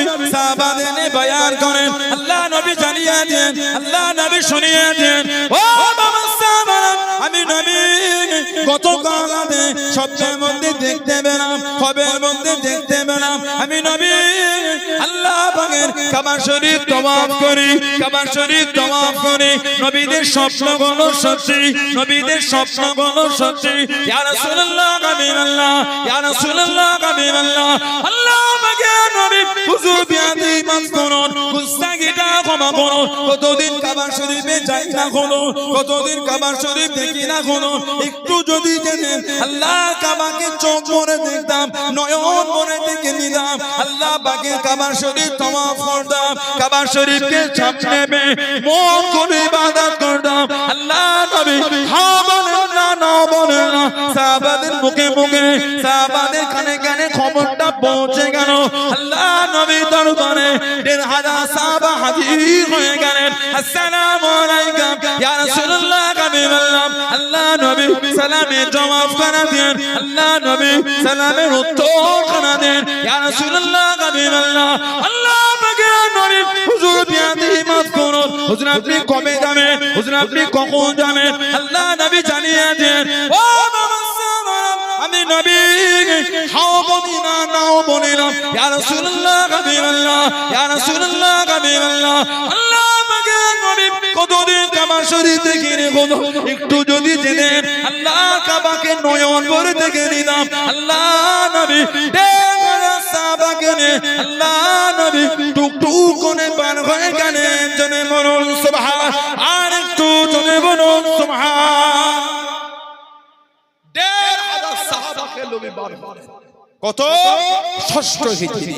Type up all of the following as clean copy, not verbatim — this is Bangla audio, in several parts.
নবী সাহাবাদের বয়ান করেন, আল্লাহ নবী জানিয়ে দেন, আল্লাহ নবী শুনিয়ে দেন, ও বাবা সাহাবারা, আমি নবী গতকাল স্বপ্নের মধ্যে দেখতে পেলাম, খবরের মধ্যে দেখতে পেলাম, আমি নবী আল্লাহ পাকের কাবা শরীফ তওয়াফ করি, কাবা শরীফ তওয়াফ করি, নবীদের স্বপ্নগুলো সত্যি, নবীদের স্বপ্নগুলো সত্যি। ইয়া রাসূলুল্লাহ হাবিবাল্লাহ, ইয়া রাসূলুল্লাহ হাবিবাল্লাহ, আল্লাহ পাকের নবী হুজুর বিয়াদি মাফ করুন, গুস্তাগিটা ক্ষমা করুন। কতদিন কাবা শরীফে যাই না হলো, কতদিন কাবা শরীফ দেখি না হলো, একটু যদি জেনেন আল্লাহ কাবাকে চোখ ভরে দেখতাম, নয়ন ভরে দেখে নিতাম, আল্লাহ পাকের কাবা শরীফ তওয়াফ করতাম, কাবা শরীফকে সামনে পেয়ে মন করে ইবাদত করতাম। আল্লাহ নবী হ্যাঁ বলেন না, না বলেন না, সাহাবাদের মুখে মুখে, সাহাবাদের কানে কানে খবরটা পৌঁছে গেল। আল্লাহ নবী দরবারে ১৫০০ সাহাবা হাজির হয়ে গেলেন। আসসালামু আলাইকুম ইয়া রাসূলুল্লাহ হাবিবাল্লাহ, আল্লাহ নবী সালামের জবাব করে দেন, আল্লাহ নবী সালামের উত্তর করে দেন, ইয়া রাসূলুল্লাহ হাবিবাল্লাহ, আল্লাহ পাকের নবী হুজুর বিয়াদি মাফ করুন, হুজুর আপনি কবে যাবেন, হুজুর আপনি কখন যাবেন, আল্লাহ নবী জানিয়ে দেন। ও আমি নবী হাও বলি না, নাও বলি না, ইয়া রাসূলুল্লাহ হাবিবাল্লাহ, ইয়া রাসূলুল্লাহ হাবিবাল্লাহ, আল্লাহ পাকের নবী কতদিন কাবা শরীফ দেখে রেখো, একটু যদি জেনেন আল্লাহ কাবাকে নয়ন ভরে দেখে নিলাম। আল্লাহ নবী সাহাবাকে নিয়ে আল্লাহ নবী টুকটুক করে পার হয়ে গেলেন। জনে বলুন সুবহান, আর একটু জনে বলুন সুবহান। ১৫০০ সাহাবাকে নবী বার হলেন। কত? ৬ষ্ঠ হিজরি।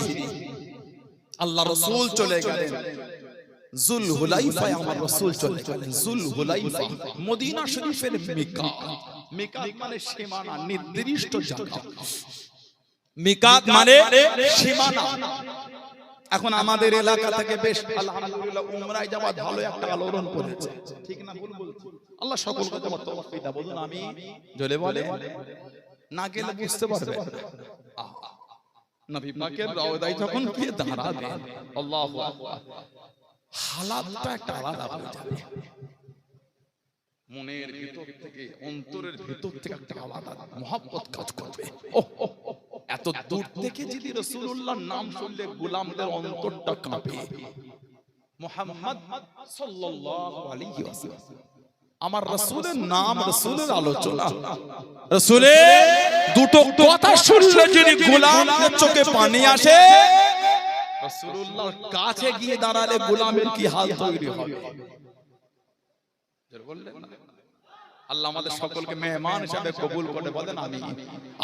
আল্লাহ রাসূল চলে গেলেন জুল হুলাইফায়, আমার রাসূল চলে গেলেন জুল হুলাইফা, মদিনা শরীফের মিকাত। মিকাত মানে সীমানা, নির্দিষ্ট জায়গা। মিকাত মানে সীমানা। এখন আমাদের এলাকা থেকে বেশ আলহামদুলিল্লাহ উমরায় যাওয়া ভালো একটা আলোড়ন পড়েছে, ঠিক না ভুল বলছি? আল্লাহ সকলকে তোমার তৌফিক দাও, বলুন আমি। জলে বলে না গেলে বুঝতে পারবে নবী পাকের রওজায় যখন গিয়ে দাঁড়াবে, আল্লাহু আকবার, হালাতটা একটা আলাদা হয়ে যাবে। মনের ভিতর থেকে, অন্তরের ভিতর থেকে একটা আলাদা মহব্বত কাজ করবে। এত দূর থেকে যদি রাসূলুল্লাহর নাম শুনলে গোলামদের অন্তরটা কাঁপে। মুহাম্মদ সাল্লাল্লাহু আলাইহি ওয়াসাল্লাম, আমার রাসূলের নাম, রাসূলের আলোচনা, রাসূলের দুটো কথা শুনলে যদি গোলামদের চোখে পানি আসে, রাসূলুল্লাহর কাছে গিয়ে দাঁড়ালে গোলামের কি হাল তৈরি হবে? আল্লাহ আমাদের সকলকে মেহমান হিসেবে কবুল করে, বলেন আমি।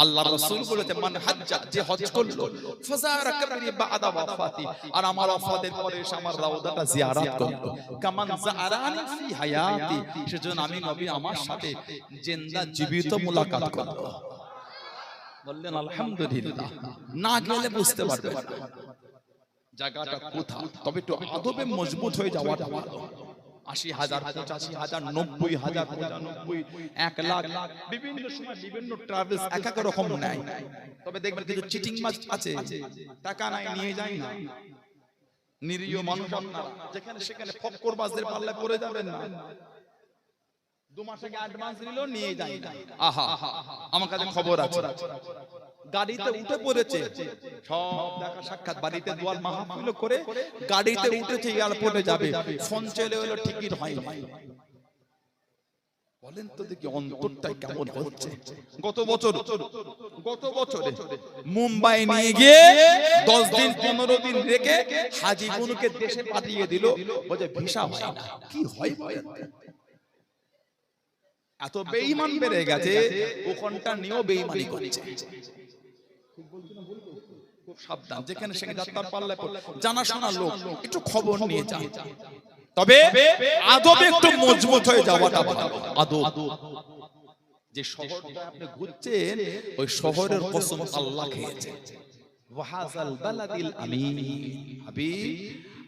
আল্লাহ রাসূল বলেছে মান হাজ্জা, যে হজ করলো, ফাযারা কবরি বাদা ওয়াফাতি, আর আমার ওয়াফাতের পরে এসে আমার রওজাটা জিয়ারত করলো, কামান জারানি ফি হায়াতি, সেজন্য আমি নবী আমার সাথে জিন্দা জীবিত মুলাকাত করব। বললেন আলহামদুলিল্লাহ। না গেলে বুঝতে পারবে জায়গাটা কোথায়, তবে একটু আদবে মজবুত হয়ে যাওয়াটা ভালো। ৮০,০০০, ৮৫,০০০, ৯০,০০০, ৯৫, ১ লাখ, বিভিন্ন সময় বিভিন্ন ট্রাভেলস এক এক রকম নেয়। তবে দেখবেন কিছু চিটিং মাছ আছে, টাকা নাই নিয়ে যায় না। নিরীহ মানুষ আপনারা, যেখানে সেখানে ফক্করবাজদের পাল্লায় পড়ে যাবেন না। ২ মাস আগে অ্যাডভান্স নিল, নিয়ে যায় না। আহা, আমার কাছে খবর আছে, গাড়িতে উঠে পড়েছে, সব দেখা সাক্ষাৎ, বাড়িতে দোয়াল মাহফিল করে গাড়িতে উঠেছে, এয়ারপোর্টে যাবে, ফোন চলে এলো, টিকিট হয় না। বলেন তো দেখি অন্তরটা কেমন হচ্ছে। গত বছরে মুম্বাই নিয়ে গিয়ে 10 দিন 15 দিন রেখে হাজিপুরকে দেশে পাঠিয়ে দিল, বলে ভিসা হয় না। কি হয় বলেন? এত বেঈমান বেড়ে গেছে, ওখানটা নিয়েও বেঈমানি করছে। খুব সাবধান, যেখানে সেখানে যাত্রার পাল্লায় জানাশোনা লোক, একটু খবর নিয়ে যান। তবে আদবে একটু মজবুত হয়ে যাওয়াটা ভালো। আদব, যে শহরটা আপনি ঘুরছেন, ওই শহরের কসম আল্লাহ খেয়েছে। ওয়াহাজাল বালাদিল আমিন, হাবিব,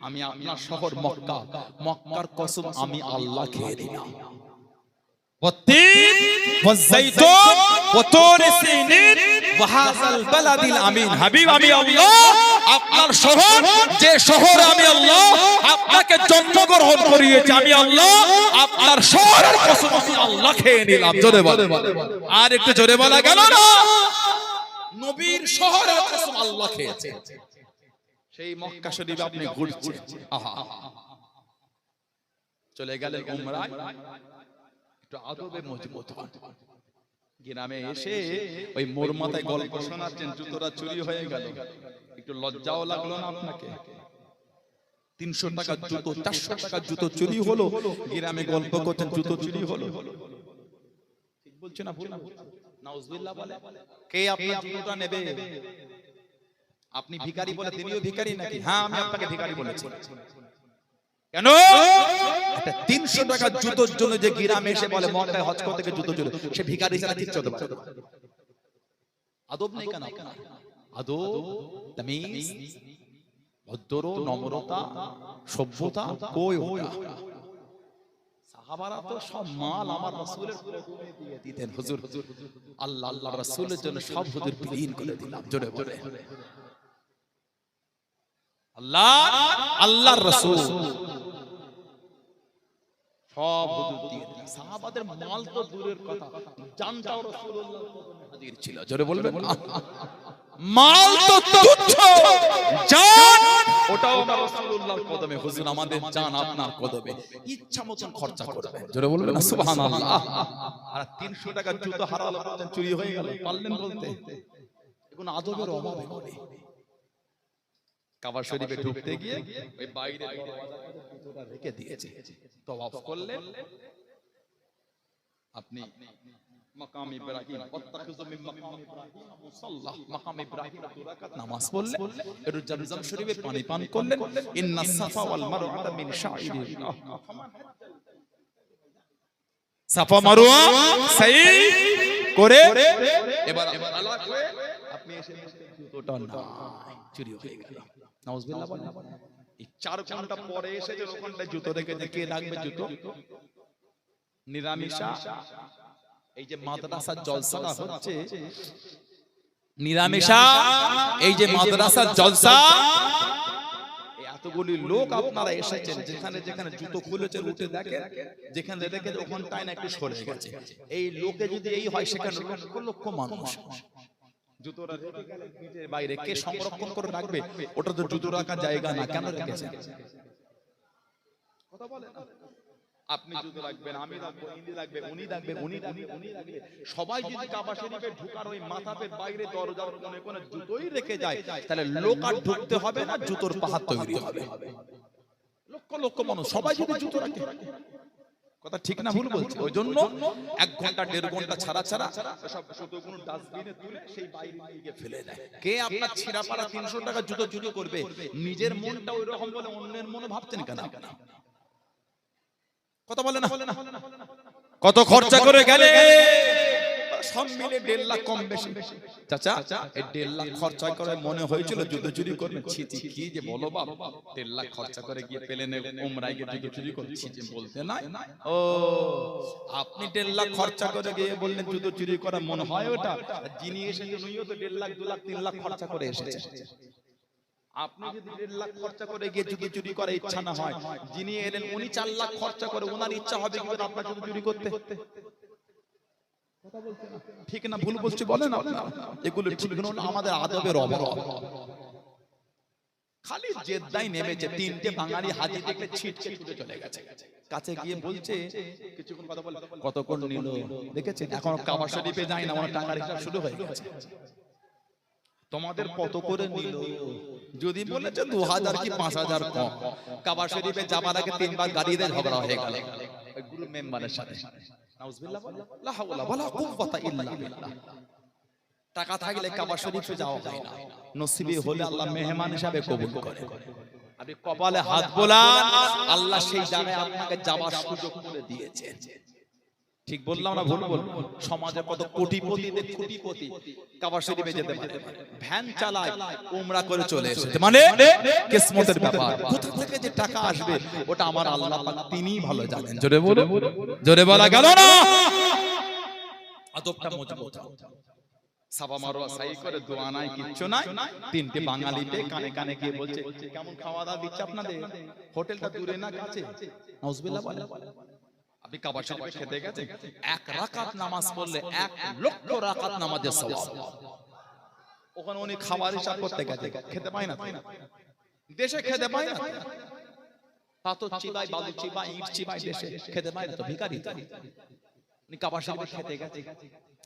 আমি আপনার শহর মক্কা, মক্কার কসম আমি আল্লাহ খেয়ে দিলাম। والتين والزيتون وطور سينين وهذا البلد الأمين, হাবিব আমি আল্লাহ আপনার শহর, যে শহরে আমি আল্লাহ আপনাকে জন্মগ্রহণ করিয়েছি, আমি আল্লাহ আপনার শহরের কসম আমি আল্লাহ খেয়ে নিলাম। জোরে বলে, আর একটু জোরে বলা গেল না? নবীর শহরের কসম আল্লাহ খেয়েছে। সেই মক্কা শরীফ আপনি ঘুরছেন, আহা চলে গেলেন উমরায়, একটু আদবে মজবুত হন। গ্রামে এসে ওই মোর মাথায় গল্প শোনাচ্ছেন, জুতোটা চুরি হয়ে গেল, একটু লজ্জাও লাগলো না আপনাকে? 300 টাকার জুতো, 400 টাকার জুতো চুরি হলো, গ্রামে গল্প করছেন জুতো চুরি হলো। ঠিক বলছে না ভুল? নাউজুবিল্লাহ বলে। কে আপনার জুতোটা নেবে? আপনি ভিখারি বলে তিনিও ভিখারি নাকি? হ্যাঁ, আমি আপনাকে ভিখারি বলেছি। কেন? 300 টাকার জুতোর জন্য যে গ্রামে এসে বলে মক্কায় হজ করতে গিয়ে জুতো চুরি, সে ভিখারি ছাড়া কিচ্ছু হতে পারে? আদব নেই কেন? আদব, তামিজ, ভদ্র, নম্রতা, সভ্যতা কই ওটা? সাহাবারা তো সব মাল আমার রাসূলের কদমে দিয়ে দিতেন। হুজুর আল্লাহ আল্লাহর রাসূলের জন্য সব হুজুর বিলীন করে দিলাম। জোরে বলে আল্লাহ আল্লাহর রাসূল সব হুজুর দিয়ে দিলেন। সাহাবাদের মাল তো দূরের কথা, জানটাও রাসূলুল্লাহর কদমে হাজির ছিল। জোরে বলবেন, মাল তো তুচ্ছ, জান ওটাও আমার রাসূলুল্লাহর কদমে। হুজুর আমাদের জান আপনার কদমে, ইচ্ছা মতন খরচা করবেন। জোরে বলবেন সুবহানাল্লাহ। আর 300 টাকার জুতো হারালো, বলতেন চুরি হয়ে গেল, পারলেন বলতে? এখন আদবের অভাবে করে কাবা শরীফে ঢুকতে গিয়ে ওই বাইরে জুতোটা রেখে দিয়েছে। তওয়াফ করলেন আপনি, মাকাম ইব্রাহিম, ওয়াত্তাখিযু মিন মাকাম ইব্রাহিম মুসাল্লা, মাকাম ইব্রাহিম 2 রাকাত নামাজ পড়লেন, একটু জমজম শরীফে পানি পান করলেন। ইন্নাস সাফা ওয়াল মারওয়াতা মিন শাইরিল্লাহ, সাফা মারওয়া সাই করে এবার আলাদা হয়ে আপনি এসে জুতোটা নাই, চুরি হয়ে গেল। নাউজুবিল্লাহ বলেন। এই 4 ঘন্টা পরে এসে যে ওখানটা জুতো রেখেছে, কে রাখবে জুতো? নিরামিষা। এই যে মাদ্রাসার জলসাটা হচ্ছে, নিরামিষা, এই যে মাদ্রাসার জলসা, এতগুলি লোক আপনারা এসেছেন, যেখানে যেখানে জুতো খুলেছেন উঠে দেখেন, যেখানে দেখেন ওখানটায় না একটু সরে গেছে। এই লোকে যদি এই হয়, সেখানে লক্ষ লক্ষ মানুষ জুতোটা রেখে গেলেন গেটের বাইরে, কে সংরক্ষণ করে রাখবে? ওটা তো জুতো রাখার জায়গা না, কেন রেখেছেন? কথা বলেন না। আপনি জুতো রাখবেন, আমি রাখবো, ইনি রাখবে, উনি রাখবে, উনি রাখবে, সবাই যদি কাবা শরীফে ঢোকার ওই মাথাপের বাইরে দরজার কোণে কোণে জুতোই রেখে যায়, তাহলে লোক আর ঢুকতে হবে না, জুতোর পাহাড় তৈরি হবে। লক্ষ লক্ষ মানুষ সবাই যদি জুতো রাখে, কথা ঠিক না ভুল বলছি? ওই জন্য 1 ঘন্টা 1.5 ঘন্টা ছাড়া ছাড়া সব জুতোগুলো ডাস্টবিনে তুলে সেই বাইরে নিয়ে ফেলে দেয়। কে আপনার ছিঁড়াপাড়া 300 টাকা জুতো চুরি করবে? নিজের মনটা ওই রকম বলে অন্যের মনে ভাবছেন কেন? কথা বলে না? কত খরচা করে গেলে সব মিলে 1.5 লাখ কম বেশি। চাচা এই 1.5 লাখ খরচা করে মনে হয়েছিল জুতো চুরি করবেন? ছিচি কি যে বলো বাপ, 1.5 লাখ খরচা করে গিয়ে প্লেনে উমরায় গিয়ে জুতো চুরি করছি ছিচি বলতে নাই। ও আপনি 1.5 লাখ খরচা করে গিয়ে বললেন জুতো চুরি করা মনে হয় ওটা? যিনি এসেছেন উনিও তো 1.5 লাখ 2 লাখ 3 লাখ খরচা করে এসেছেন। আপনি যদি 1.5 লাখ খরচা করে গিয়ে জুতো চুরি করার ইচ্ছা না হয়, যিনি এলেন উনি 4 লাখ খরচা করে, ওনার ইচ্ছা হবে কি আপনার জুতো চুরি করতে? কথা বলছেন ঠিক না ভুল বলছি বলেন আপনারা? এগুলো ঠিক না, আমাদের আদবের অভাব। খালি জেদ্দাই নেমেছে, 3টে বাঙালি হাজি দেখে ছিটকে ছুটে চলে গেছে। কাছে গিয়ে বলছে কিছুক্ষণ কথা বলে, কতক্ষণ নিল দেখেছেন? এখন কাবা শরীফে যাই না, আমার টাকার হিসাব শুরু হয়ে গেছে। তোমাদের কত করে নিল? যদি বলেছে 2000 কি 5000 কম। কাবা শরীফে যাবার আগে 3 বার গাড়িতে ঝগড়া হয়ে গেল ওই গ্রুপ মেম্বারের সাথে। নাউজুবিল্লাহ, লা হাওলা ওয়ালা কুওয়াতা ইল্লা বিল্লাহ। টাকা থাকলে কাবা শরীফে যাওয়া হয় না, নসিবে হলে আল্লাহ মেহমান হিসাবে কবুল করে। আপনি কপালে হাত বোলান, আল্লাহ সেই জায়গায় আপনাকে যাওয়ার সুযোগ করে দিয়েছে। ঠিক বললাম না ভুল বললাম? সমাজে কত কোটিপতিদের কোটিপতি কাবা শরীফে যেতে পারে, ভ্যান চালায়, উমরা করে চলে এসেছে, মানে কিসমতের ব্যাপার। কোথা থেকে যে টাকা আসবে ওটা আমার আল্লাহ পাক তিনিই ভালো জানেন। জোরে বলো, জোরে বলা গেল না? আদবটা মজবুত। সাবা মারোয়া সাই করে দোয়া নাই কিচ্ছু নাই তিনটে বাঙালিতে কানে কানে গিয়ে বলছে কেমন খাওয়া দাওয়া দিচ্ছে আপনাদের হোটেলটা দূরে না কাছে নাউজুবিল্লাহ বলে আপনি কাবা শরীফে খেতে গেছেন এক রাকাত নামাজ পড়লে 1 লক্ষ রাকাত নামাজের সওয়াব ওখানে উনি খাবার হিসাব করতে গেছে খেতে পায় না দেশে খেতে পায় না পাথর চিবাই বালু চিবাই ইট চিবাই দেশে খেতে পায় না তো ভিখারি উনি কাবা শরীফে খেতে গেছে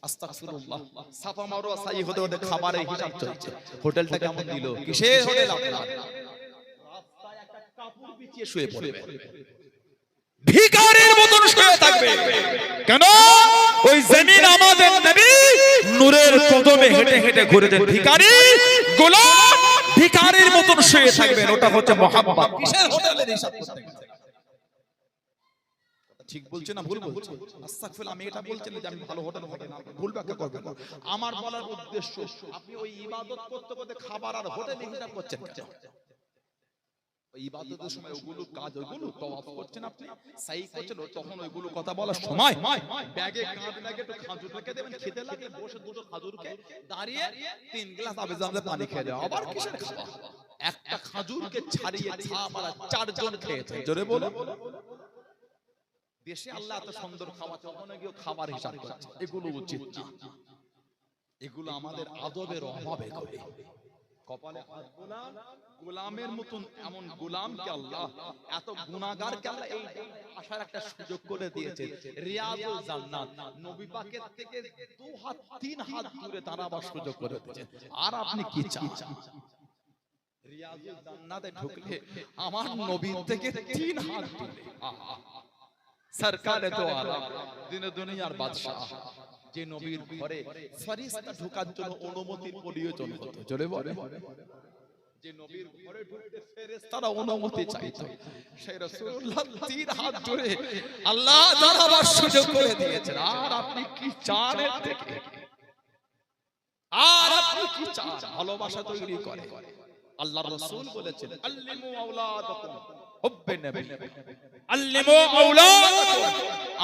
আস্তাগফিরুল্লাহ সাফা মারওয়া সাই হতে হতে খাবারের হিসাব চলছে হোটেলটা কেমন দিল কিসের হোটেল আপনার রাস্তায় একটা কাপড় বিছিয়ে শুয়ে পড়বে ভিখারির মতন শুয়ে থাকবে কেন ওই জমিন আমাদের নবী নূরের কদমে হেঁটে হেঁটে ঘুরেছেন ভিখারি গোলাম ভিখারির মতন শুয়ে থাকবেন ওটা হচ্ছে মহব্বত কিসের হোটেলের হিসাব করতে গেছে ঠিক বলছে না ভুল বলছে আস্তাগফিরুল্লাহ আমি এটা বলছি না যে আমি ভালো হোটেল হবে না ভুল ব্যাখ্যা করবেন আমার বলার উদ্দেশ্য আপনি ওই ইবাদত করতে করতে খাবার আর হোটেল হিসাব করছেন কেন ওই ইবাদতের সময় ওগুলো কাজ ওগুলো তওয়াফ করছেন আপনি সাই করছেন তখন ওইগুলো কথা বলার সময় ব্যাগে কাঁধ ব্যাগে একটু খাজুর রেখে দেবেন খেতে লাগলে বসে দুটো খাজুরকে দাঁড়িয়ে 3 গ্লাস আবে জামলে পানি খেয়ে যাও আবার কিসের খাওয়া একটা খাজুরকে ছাড়িয়ে ছাপারা 4 জন খেয়েছে জোরে বলো দেশে আল্লাহ এত সুন্দর খাওয়াতে ওখানে গিয়ে খাবার হিসাব করছে এগুলো উচিত না এগুলো আমাদের আদবের অভাবে করে কপালে গোলাম গোলামের মতন এমন গোলামকে আল্লাহ এত গুনাহগারকে আল্লাহ এই আসার একটা সুযোগ করে দিয়েছে রিয়াজুল জান্নাত নবী পাকের থেকে 2 হাত 3 হাত দূরে দাঁড়াবার সুযোগ করে দিয়েছে আর আপনি কি চান রিয়াজুল জান্নাতে ঢুকলে আমার নবী থেকে 3 হাত দূরে সরকারে তো আলম দিনে দুনিয়ার বাদশা যে নবীর ঘরে ফেরেশতা ঢোকার জন্য অনুমতির প্রয়োজন হতো জোরে বলে যে নবীর ঘরে ঢুকতে ফেরেশতারা অনুমতি চাইতো সেই রাসূলুল্লাহ 3 হাত জুড়ে আল্লাহ দাঁড়াবার সুযোগ করে দিয়েছেন আর আপনি কি চান এর থেকে আর আপনি কি চান ভালোবাসা তৈরি করে আল্লাহর রাসূল বলেছেন আল্লিমু আওলাদাকুম হুব্বে নবী আল্লিমু আওলাদাকুম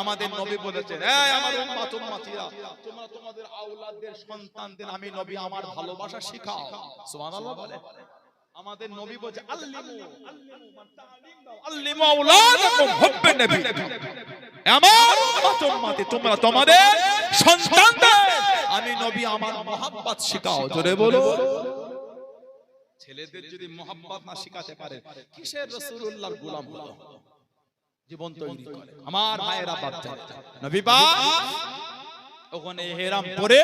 আমাদের নবী বলেছেন এই আমার উম্মত উম্মতিরা তোমরা তোমাদের আওলাদদের সন্তানদের আমি নবী আমার ভালোবাসা শেখাও সুবহানাল্লাহ বলে আমাদের নবী বলে আল্লিমু আওলাদাকুম হুব্বে নবী আমার উম্মত উম্মতি তোমরা তোমাদের সন্তানদের আমি নবী আমার মহব্বত শেখাও জোরে বলো ছেলেদের যদি মহব্বত না শিখাতে পারে কিসের রাসূলুল্লাহর গোলাম হলো জীবন তৈরি করে আমার ভাইয়েরা বাচ্চা নবী পাক ওখানে ইহরাম পরে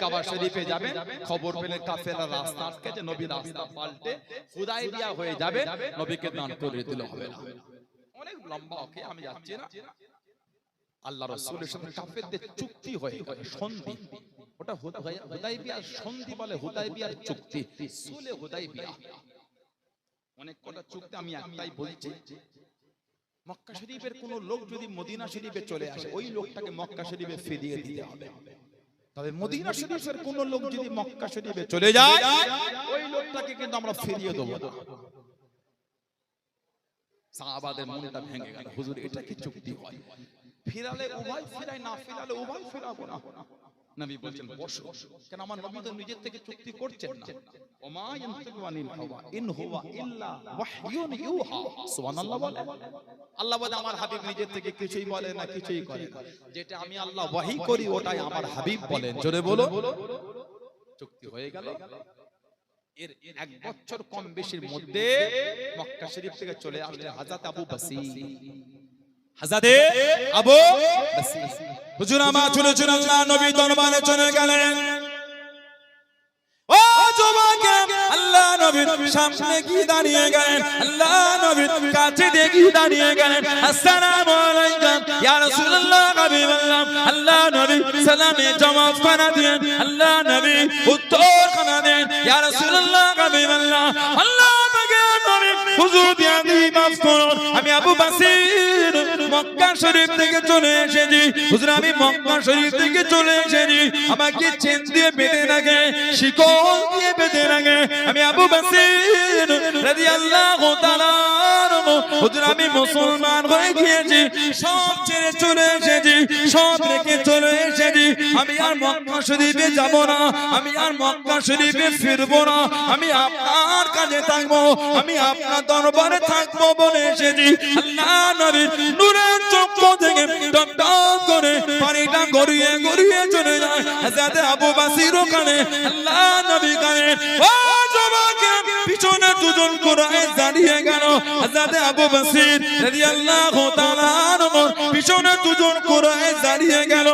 কাবা শরীফে যাবেন খবর পেলে কাফেররা রাস্তা আটকেছে নবী রাস্তা পাল্টে হুদায়বিয়া হয়ে যাবে নবীকে দান করে দিলে হবে না অনেক লম্বা ওকে আমি যাচ্ছি না আল্লাহ রাসূলের সাথে কাফেরদের চুক্তি হয়ে গেল সন্ধি ওটা হুদায়বিয়ার সন্ধি বলে হুদায়বিয়ার চুক্তি সুলে হুদায়বিয়া অনেক কটা চুক্তি আমি একটাই বলছি মক্কা শরীফের কোন লোক যদি মদিনা শরীফে চলে আসে ওই লোকটাকে মক্কা শরীফে ফিরিয়ে দিতে হবে তবে মদিনা শরীফের কোন লোক যদি মক্কা শরীফে চলে যায় ওই লোকটাকে কিন্তু আমরা ফিরিয়ে দেব না সাহাবাদের মনটা ভেঙে গেল হুজুর এটা কি চুক্তি হয় ফিরালে উভয় ফিরাই না ফিরালে উভয় ফিরাবো না নবী বলেন বসো কেন আমার নবী তো নিজের থেকে চুক্তি করছেন না ওমা ইয়ানতিকু আনিল হাওয়া ইন হুয়া ইল্লা ওয়াহয়ুন ইউহা সুবহানাল্লাহ বলে আল্লাহ বলে আমার হাবিব নিজের থেকে কিছুই বলে না কিছুই করে না যেটা আমি আল্লাহ ওয়াহি করি ওটাই আমার হাবিব বলেন জোরে বলো চুক্তি হয়ে গেল এর 1 বছর কম বেশির মধ্যে মক্কা শরীফ থেকে চলে আসলেন হযরত আবু বসির হযরত আবু বসির হুজুর আমার চলে চলে আল্লাহ নবী দরবারে চলে গেলেন ও যুবক আল্লাহ নবীর সামনে কি দাঁড়িয়ে গেলেন আল্লাহ নবীর কাছে দেখি দাঁড়িয়ে গেলেন আসসালামু আলাইকুম ইয়া রাসূলুল্লাহ হাবিবাল্লাহ আল্লাহ নবী সালামে জবাব করে দেন আল্লাহ নবী উত্তর করে দেন ইয়া রাসূলুল্লাহ হাবিবাল্লাহ আল্লাহ পাকের নবী হুজুর দিয়াদি মাফ করুন আমি আবু বসির মক্কা শরীফ থেকে চলে এসেছি হুজুর আমি মক্কা শরীফ থেকে চলে এসেছি আমাকে চেন দিয়ে বেঁধে রাখে শিকল দিয়ে বেঁধে রাখে আমি আবু বসির রাদিয়াল্লাহু তাআলা হুজুর আমি মুসলমান হয়ে গিয়েছি, সব ছেড়ে চলে এসেছি, সব রেখে চলে এসেছি, আমি আর মক্কা শরীফে যাব না, আমি আর মক্কা শরীফে ফিরবো না, আমি আপনার কাছে থাকবো, আমি আপনার দরবারে থাকবো বলে এসেছি। আল্লাহ নবীর নূরের চক্ষু থেকে টপ টপ করে পানিটা গড়িয়ে গড়িয়ে চলে যায় হযরত আবু বসির ওখানে। আল্লাহ নবী কানে ও জবাকে পিছনে দুজন কুরাইশ দাঁড়িয়ে গেল। হযরত আবু বসির রাদিয়াল্লাহু তাআলা আনহু পিছনে দুজন কুরাইশ দাঁড়িয়ে গেল।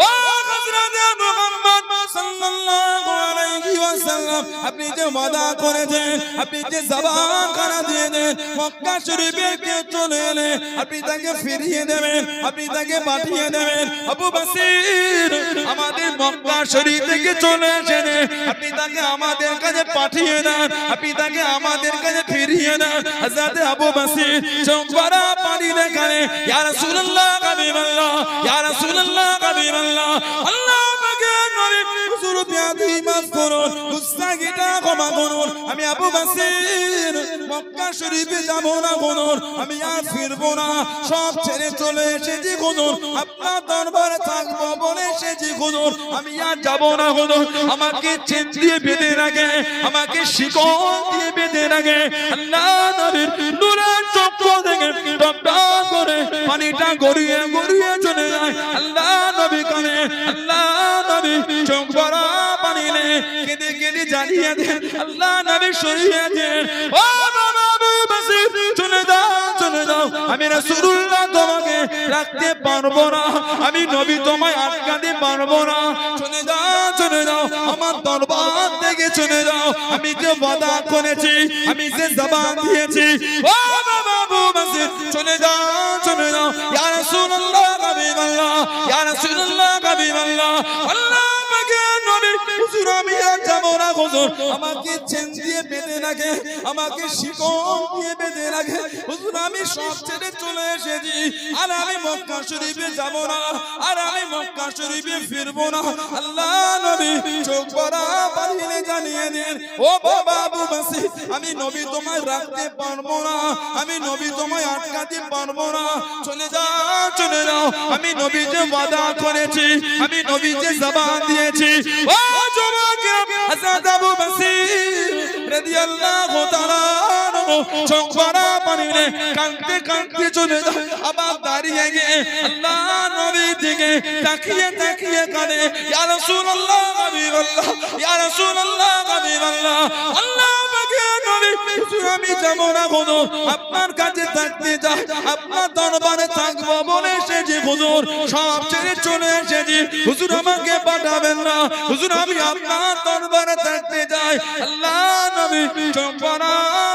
ও হযরত মুহাম্মদ সাল্লাল্লাহু আলাইহি ওয়াসাল্লাম, আপনি যে ওয়াদা করেছেন, আপনি যে জবান খানা দিয়েছেন, মক্কা শরীফে কে চলে এলে আপনি তাকে ফিরিয়ে দেবেন, আপনি তাকে পাঠিয়ে দেবেন। আবু বসির আমাদের মক্কা শরীফ থেকে চলে এসেছেন, আপনি তাকে আমাদের কাছে পাঠিয়ে দেন, আপনি তাকে আমাদের কাছে ফিরিয়ে দেন। হযরত আবু বসির চোখ ভরা পানি দেখালে, ইয়া রাসূলুল্লাহ হাবিবাল্লাহ, ইয়া রাসূলুল্লাহ হাবিবাল্লাহ, আল্লাহ পাকের নবী হুজুর বিয়াদি মাফ করুন, গুস্তাখিটা ক্ষমা করুন, আমি আবু বসির মক্কা শরীফে যাব না হুজুর, আমি আর ফিরবো না, সব ছেড়ে চলে এসেছি হুজুর, আপনার দরবারে থাকবো বলে এসেছি হুজুর, আমি আর যাব না হুজুর, আমাকে চেন দিয়ে বেঁধে রাখে, আমাকে শিকল দিয়ে বেঁধে রাখে। আল্লাহ নবীর নূরের চক্ষু থেকে টপ টপ করে পানিটা গড়িয়ে গড়িয়ে চলে যায়। আল্লাহ নবী কানে, আল্লাহ নবী চোখ ভরা পানি নে কেঁদে কেঁদে জানিয়ে দেন, আল্লাহ নবী সরিয়ে দেন, ও বাবা আবু বসির চলে যাও, চলে যাও, আমি রাসূলুল্লাহ তোমাকে রাখতে পারবো না, আমি নবী তোমায় আটকাতে পারবো না, চলে যাও, চলে যাও, আমার দরবার থেকে চলে যাও, আমি যে ওয়াদা করেছি, আমি যে জবান দিয়েছি, ও বাবা আবু বসির চলে যাও, চলে যাও, ইয়া রাসূলুল্লাহ হাবিবাল্লাহ, ইয়া রাসূলুল্লাহ হাবিবাল্লাহ, আল্লাহ পাকের নবী হুজুর আমি আর যাব না হুজুর, আমাকে চেন দিয়ে বেঁধে রাখে, আমাকে শিকল দিয়ে বেঁধে রাখে হুজুর, আমি সব ছেড়ে চলে এসেছি, আর আমি মক্কা শরীফে যাব না, আর আমি মক্কা শরীফে ফিরবো না। আল্লাহ নবী চোখ ভরা পানি জানিয়ে দেন, ও বাবা আবু বসির আমি নবী তোমায় রাখতে পারবো না, আমি নবী তোমায় আটকাতে পারবো না, চলে যাও, চলে যাও, আমি নবী যে ওয়াদা করেছি, আমি নবী যে জবান দিয়েছি। ও যুবক হযরত আবু বসির রাদিয়াল্লাহু তাআলা আনহু চোখ ভরা পানি নে কাঁদতে কাঁদতে চলে যায়, আবার দাঁড়িয়ে গিয়ে আল্লাহ নবীর দিকে তাকিয়ে তাকিয়ে কাঁদে, ইয়া রাসূলুল্লাহ হাবিবাল্লাহ, ইয়া রাসূলুল্লাহ হাবিবাল্লাহ, আল্লাহ পাকের নবী হুজুর আমি যাব না হুজুর, আপনার কাছে থাকতে চাই, আপনার দরবারে থাকবো বলে এসেছি হুজুর, সব ছেড়ে চলে এসেছি হুজুর, আমাকে পাঠাবেন না হুজুর, আমি আপনার দরবারে থাকতে চাই। আল্লাহ নবী চোখ ভরা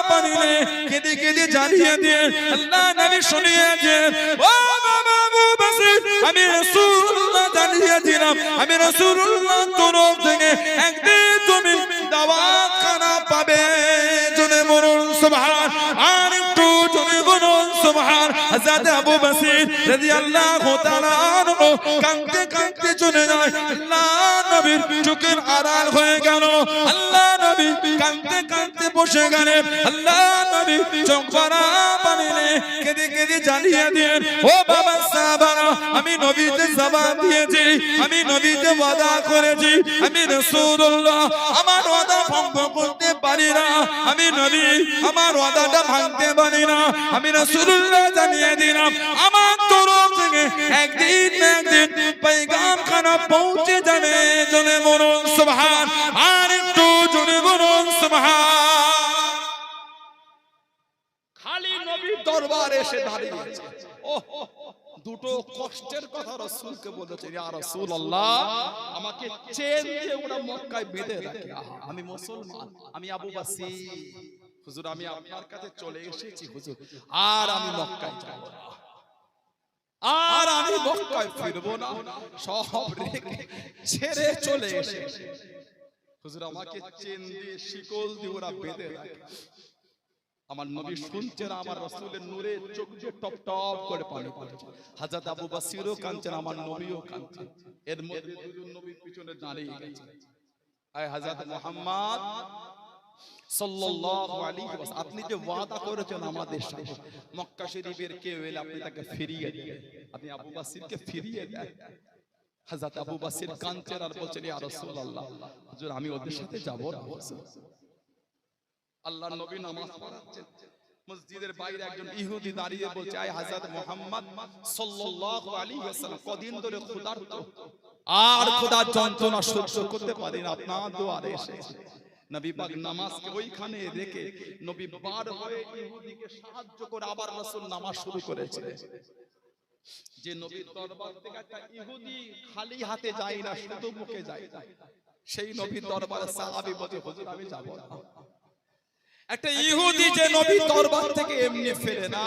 পানি নে কেঁদে কেঁদে জানিয়ে দিয়ে আল্লাহ নবী শুনিয়ে দেন, ও বাবা আবু বসির আমি রাসূলুল্লাহ জানিয়ে দিলাম, আমি রাসূলুল্লাহ তরফ থেকে একদিন তুমি দাওয়াত খানা পাবে, জোরে বলুন সুবহান, আর একটু জোরে বলুন সুবহান। হযরত আবু বসির রাদিয়াল্লাহু তাআলা আনহু কাঁদতে কাঁদতে চলে যায়, আল্লাহ নবীর চোখের আড়াল হয়ে গেল, আল্লাহ নবী কাঁদতে কাঁদতে বসে গেলেন, আল্লাহ নবী চোখ ভরা পানি নে কেঁদে কেঁদে জানিয়ে দেন, ও বাবা সাহাবারা আমি নবীতে জবান দিয়েছি, আমি নবীতে ওয়াদা করেছি, আমি রাসূলুল্লাহ আমার ওয়াদা ভঙ্গ করতে পারি না, আমি নবী আমার ওয়াদাটা ভাঙতে পারি না, আমি রাসূলুল্লাহ জানিয়ে দিলাম আমার তরফ থেকে একদিন না একদিন পয়গাম খানা পৌঁছে যাবে, জোরে বলুন সুবহান, আর একটু জোরে বলুন সুবহান। খালি নবীর দরবারে এসে দাঁড়িয়েছে, দুটো কষ্টের কথা রাসূলকে বলেছে, ইয়া রাসূলুল্লাহ আমাকে চেন দিয়ে ওরা মক্কায় বেঁধে রাখে, আমি মুসলমান, আমি আবু বসির হুজুর, আমি আপনার কাছে চলে এসেছি হুজুর, আর আমি মক্কায় যাব না, আর আমি মক্কায় ফিরবো না, সব রেখে ছেড়ে চলে এসেছি হুজুর, আমাকে চেন দিয়ে শিকল দিয়ে ওরা বেঁধে রাখে। আমার নবী শুনছেন, আমার রাসূলের নূরে চোখ দিয়ে টপ টপ করে পানি পড়ছে, হযরত আবু বসিরও কাঁদছেন, আমার নবীও কাঁদছেন, এর মধ্যে দুজন নবীর পিছনে দাঁড়িয়ে গেছে, আয় হযরত মুহাম্মদ সাল্লাল্লাহু আলাইহি ওয়াসাল্লাম আপনি যে ওয়াদা করেছেন আমাদের সাথে মক্কা শরীফের কেউ এলে আপনি তাকে ফিরিয়ে দিবেন আপনি আবু বসিরকে ফিরিয়ে দেন হযরত আবু বসির কাঁদছেন আর বলছেন ইয়া রাসূলুল্লাহ হুজুর আমি ওদের সাথে যাব না আল্লাহর নবী নামাজ পড়াচ্ছেন মসজিদের বাইরে একজন ইহুদি দাঁড়িয়ে বলছে আয় হযরত মুহাম্মদ সাল্লাল্লাহু আলাইহি ওয়াসাল্লাম কদিন ধরে ক্ষুধার্ত আর ক্ষুধার যন্ত্রণা সহ্য করতে পারেন আপনার দুয়ারে এসেছে নবী পাক নামাজকে ওইখানে রেখে নবী বার হয়ে ইহুদিকে সাহায্য করে আবার রাসূল নামাজ শুরু করেছে যে নবীর দরবার থেকে একটা ইহুদি খালি হাতে যায় না শুধু মুখে যায় সেই নবীর দরবারে সাহাবী বলে হুজুর আমি যাব না একটা ইহুদি যে নবীর দরবার থেকে এমনি ফেরে না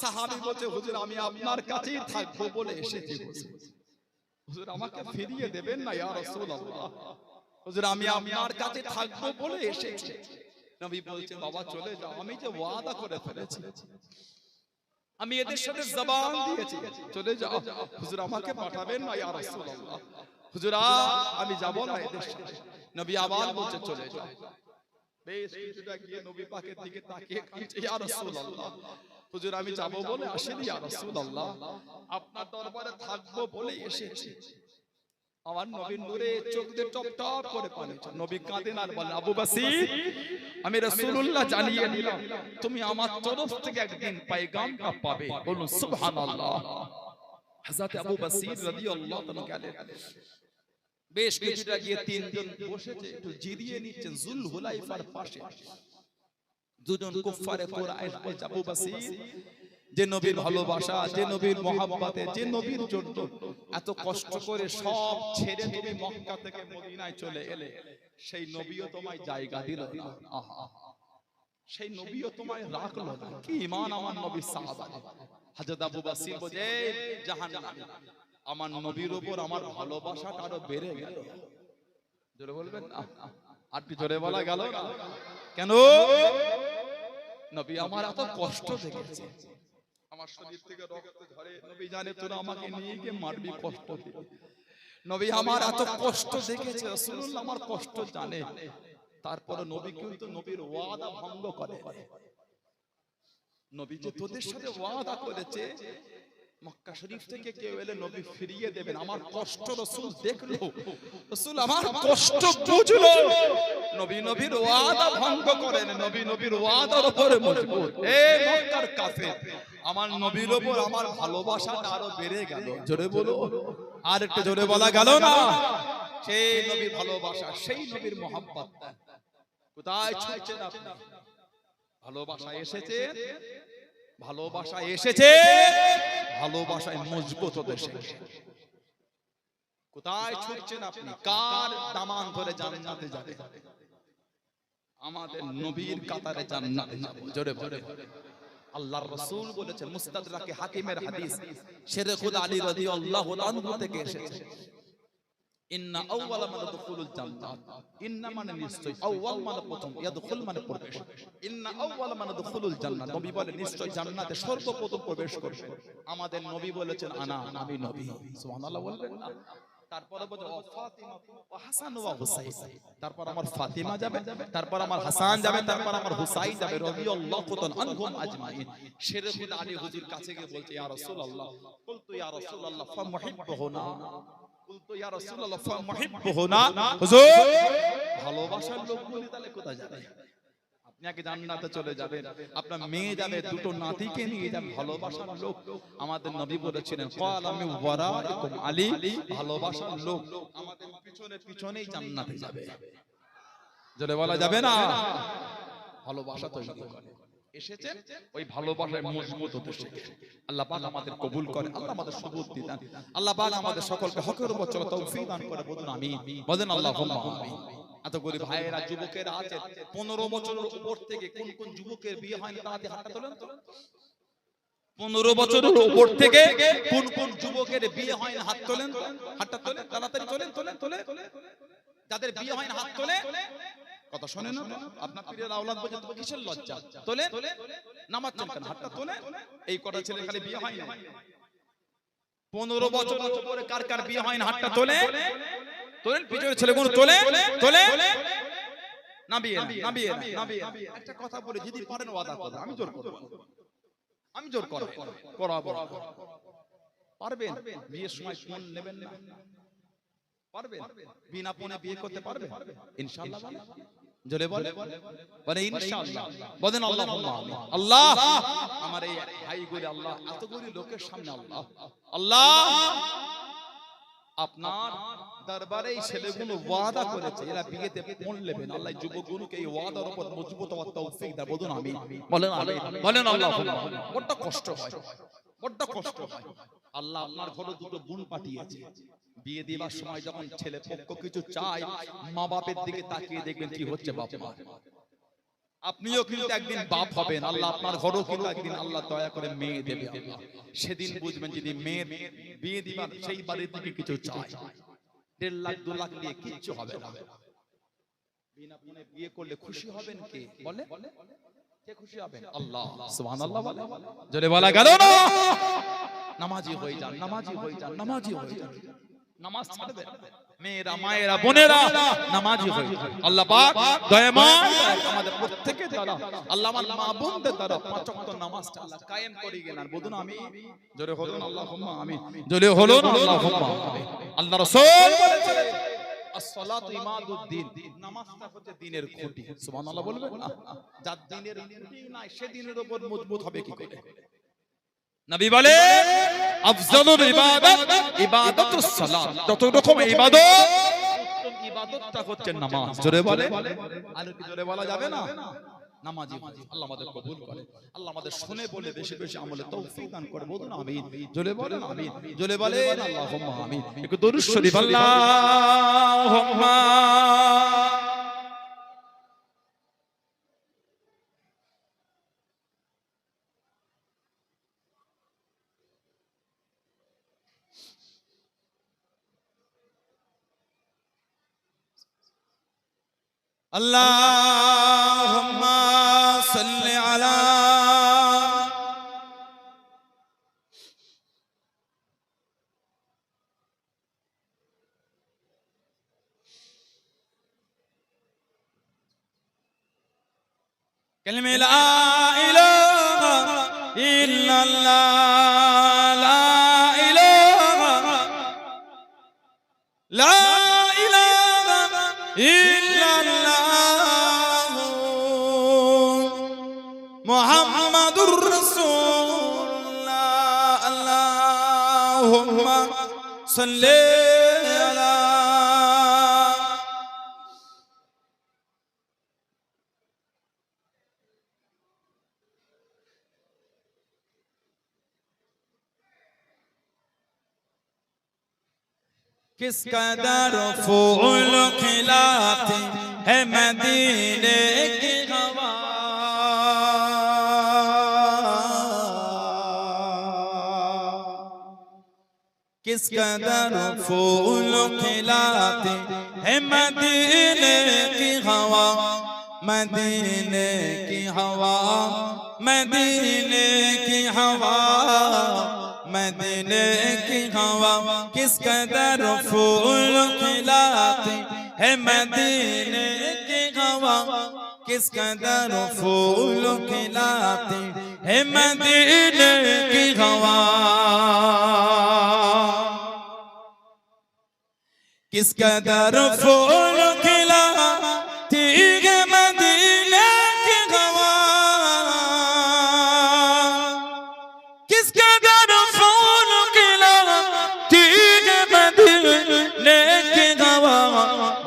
সাহাবী বলে হুজুর আমি আপনার কাছেই থাকবো বলে এসেছি হুজুর আমাকে ফিরিয়ে দেবেন না ইয়া রাসূলুল্লাহ হুজুর আমি আপনার কাছে থাকবো বলে এসেছি নবী বলছেন বাবা চলে যাও আমি যে ওয়াদা করে ফেলেছি আমি এদের সাথে জবান দিয়েছি চলে যাও হুজুর আমাকে পাঠাবেন না ইয়া রাসূলুল্লাহ হুজুর আমি যাব না এদের সাথে নবী আবার বলছে চলে যাও বেশ কিছুটা গিয়ে নবী পাকের দিকে তাকিয়ে কাঁদছে ইয়া রাসূলুল্লাহ হুজুর আমি যাব বলে আসিনি ইয়া রাসূলুল্লাহ আপনার দরবারে থাকবো বলে এসেছি আমার নবীর নূরে চোখ দিয়ে টপ টপ করে পানি নবী কাঁদেন আর বলেন আবু বসির আমি রাসূলুল্লাহ জানিয়ে দিলাম তুমি আমার তরফ থেকে একদিন পয়গামটা পাবে বলুন সুবহানাল্লাহ হযরত আবু বসির রাদিয়াল্লাহু তাআলা গেলেন বেশ কিছুটা গিয়ে তিনজন বসেছে একটু জিরিয়ে নিচ্ছেন জুল হুলাইফার পাশে দুজন কুফারে কুরাইশ বলছে আবু বসির যে নবীর ভালোবাসা যে নবীর মহব্বতে যে নবীর জন্য এত কষ্ট করে সব ছেড়ে তুমি মক্কা থেকে মদিনায় চলে এলে সেই নবীও তোমায় জায়গা দিল না আহা সেই নবীও তোমায় রাখলো না কি ঈমান আমার নবীর সাহাবা হযরত আবু বসির বলে জাহান্নামী আমার নবীর উপর আমার ভালোবাসাটা আরো বেড়ে গেল জোরে বলবেন আর কি জোরে বলা গেল না কেন নবী আমার এত কষ্ট দেখেছে আমার শরীর থেকে রক্ত ঝরে নবী জানে তোরা আমাকে নিয়ে গিয়ে মারবি কষ্ট দিবি নবী আমার এত কষ্ট দেখেছে রাসূলুল্লাহ আমার কষ্ট জানে তারপরে নবী কিন্তু নবীর ওয়াদা ভঙ্গ করে নবী যে তোদের সাথে ওয়াদা করেছে মক্কা শরীফ থেকে কেউ এলে নবী ফিরিয়ে দেবেন আমার কষ্ট রাসূল দেখলো রাসূল আমার কষ্ট বুঝলো নবী নবীর ওয়াদা ভঙ্গ করেন নবী নবীর ওয়াদার উপরে মজবুত এই মক্কার কাফের আমার নবীর উপর আমার ভালোবাসাটা আরো বেড়ে গেল জোরে বলো আর একটু জোরে বলা গেল না সেই নবীর ভালোবাসা সেই নবীর মহব্বত কোথায় ছুঁয়েছেন আপনি ভালোবাসা এসেছে ভালোবাসা এসেছে ভালোবাসায় মজবুত হতে শিখে কোথায় ছুটছেন আপনি কার দামান ধরে জান্নাতে যাবে আমাদের নবীর কাতারে জান্নাতে যাব জোরে বলে আল্লাহর রাসূল বলেছেন মুস্তাদরাকে হাকিমের হাদিস শেরে খুদা আলী রাদিয়াল্লাহু আনহু থেকে এসেছে ইন্না আউওয়ালা মান দুখুলুল জান্নাত ইন্না মানে নিশ্চয় আউওয়াল মানে প্রথম ইয়াদখুল মানে প্রবেশ ইন্না আউওয়ালা মান দুখুলুল জান্নাত নবী বলে নিশ্চয় জান্নাতে সর্বপ্রথম প্রবেশ করবে আমাদের নবী বলেছেন আমি নবী সুবহানাল্লাহ বলবেন না তারপরে বলে ফাতিমা ওয়া হাসান ওয়া হুসাইন তারপর আমার ফাতিমা যাবে তারপর আমার হাসান যাবে তারপর আমার হুসাইন যাবে রাদিয়াল্লাহু তাআলা আনহুম আজমাইন শেরে খুদা আলী হুজুর কাছে গিয়ে বলছে ইয়া রাসূলুল্লাহ বলতো ইয়া রাসূলুল্লাহ ফামুহিব্বুহুনা বলতো ইয়া রাসূলুল্লাহ ফামুহিব্বুহুনা হুজুর ভালোবাসার লোকগুলি তাহলে কোথায় যাবে আপনি আগে জান্নাতে চলে যাবেন আপনার মেয়ে যাবে দুটো নাতিকে নিয়ে যাবে ভালোবাসার লোক আমাদের নবী বলেছিলেন ক্বালা মিন ওয়ারাইকুম আলী ভালোবাসার লোক আমাদের পিছনেই জান্নাতে যাবে জোরে বলা যাবে না ভালোবাসা তৈরি করে এসেছে ওই ভালোবাসায় মজবুত হতে শিখে আল্লাহ পাক আমাদের কবুল করে আল্লাহ আমাদের সুবুদ্ধি দান আল্লাহ পাক আমাদের সকলকে হকের উপর চলার তৌফিক দান করে বলুন আমিন বলেন আল্লাহুম্মা আমিন এত গরিব ভাইয়েরা যুবকেরা আছে 15 বছরের উপর থেকে কোন কোন যুবকের বিয়ে হয়নি তাদের হাতটা তোলেন তো 15 বছরের উপর থেকে কোন কোন যুবকের বিয়ে হয়নি হাত তোলেন হাতটা তোলেন তাড়াতাড়ি তোলেন যাদের বিয়ে হয়নি হাত তোলে কথা শুনেন না আপনার পীরের আওলাদ বলে তো কিসের লজ্জা তোলে নামাজ কেন হাতটা তোলে এই কটা ছেলে খালি বিয়ে হয়নি 15 বছরের উপরে কার কার বিয়ে হয়নি হাতটা তোলেন পিছনের ছেলেগুলো তোলে নাবিয়ে একটা কথা বলে, যদি পারেন ওয়াদা করুন, আমি জোর করব, আমি জোর করাবো। পারবেন? বিয়ের সময় ফোন নেবেন না? পারবেন? বিনা ফোনে বিয়ে করতে পারবেন ইনশাআল্লাহ? জোরে বলে ইনশাআল্লাহ। বলেন আল্লাহুম্মা আমিন। আল্লাহ আমার এই ভাইগুলি, আল্লাহ এতগুলি লোকের সামনে, আল্লাহ আপনার দরবারে এই ছেলেগুলো ওয়াদা করেছে এরা বিয়েতে ফোন নেবেন। আল্লাহ যুবকগুলোকে এই ওয়াদার উপর মজবুত হওয়ার তৌফিক দাও। বলুন আমিন। বলেন আমিন। বলেন আল্লাহুম্মা। বড় কষ্ট হয়, বড় কষ্ট হয়। আল্লাহ আপনার ঘরে দুটো বোন পাঠিয়েছে, বিয়ে দেওয়ার সময় যখন ছেলে পক্ষ কিছু চায়, মা বাপের দিকে তাকিয়ে দেখবেন কি হচ্ছে বাপ মা। আপনিও কিন্তু একদিন বাপ হবেন, আল্লাহ আপনার ঘরেও কিন্তু একদিন আল্লাহ দয়া করে মেয়ে দেবে। সেদিন বুঝবেন যদি মেয়ের বিয়ে দিবার সেই বাড়ির থেকে কিছু চায়, 1.5 লাখ 2 লাখ দিয়ে কিচ্ছু হবে না। বিনা ফোনে বিয়ে করলে খুশি হবেন কে? বলে কে খুশি হবেন? আল্লাহ। সুবহানাল্লাহ। জোরে বলা গেল না? নামাজি হয়ে যান, নামাজি হয়ে যান, নামাজি হয়ে যান। নামাজ ছাড়বেন, মেয়েরা মায়েরা বোনেরা নামাজি হয়ে যান। আল্লাহ পাক দয়াময় আমাদের প্রত্যেকের দ্বারা, আল্লাহ আমার মা বোনদের দ্বারা 5 ওয়াক্ত নামাজটা আল্লাহ কায়েম করিয়ে গেলেন। বলুন আমি। জোরে বলুন আল্লাহুম্মা আমিন। জোরে বলুন আল্লাহুম্মা আমিন। আল্লাহ রাসূল বলেছেন as-salatu imaduddin, নামাজটা হচ্ছে দ্বীনের খুঁটি। সুবহানাল্লাহ বলবেন না? যার দ্বীনের খুঁটি নাই সে দ্বীনের উপর মজবুত হবে কি করে? নবী বলে আফজালুল ইবাদত ইবাদাতুস সালাত, যত রকম ইবাদত উত্তম ইবাদতটা হচ্ছে নামাজ। জোরে বলে আর কি জোরে বলা যাবে না? নামাজি। আল্লাহ আমাদের কবুল করে, আল্লাহ আমাদের শুনে বলে বেশি বেশি আমলে তৌফিক দান করে। বলুন আমিন। জোরে বলেন আমিন। জোরে বলেন আল্লাহুম্মা আমিন। একটু দরুদ শরীফ আল্লাহুম্মা আল্লাহুম্মা সাল্লি আলা কালিমা লা ইলাহা ইল্লাল্লাহ, লা ইলাহা লা ইলাহা ইল্লাল্লাহ মুহাম্মাদুর রাসূলুল্লাহ। আল্লাহুম্মা সাল্লি আলা किस कदर फूल खिलाती है मदीने की हवा, किस कदर फूल खिलाती है मदीने की हवा, मदीने की हवा, मदीने की हवा, मदीने की हवा किस कदर फूल खिलाती है मदीने की हवा, किस कदर फूल खिलाती है मदीने की हवा, किस कदर फूल खिलाती है मदीने की हवा, किस कदर फूल खिलाती है मदीने की हवा,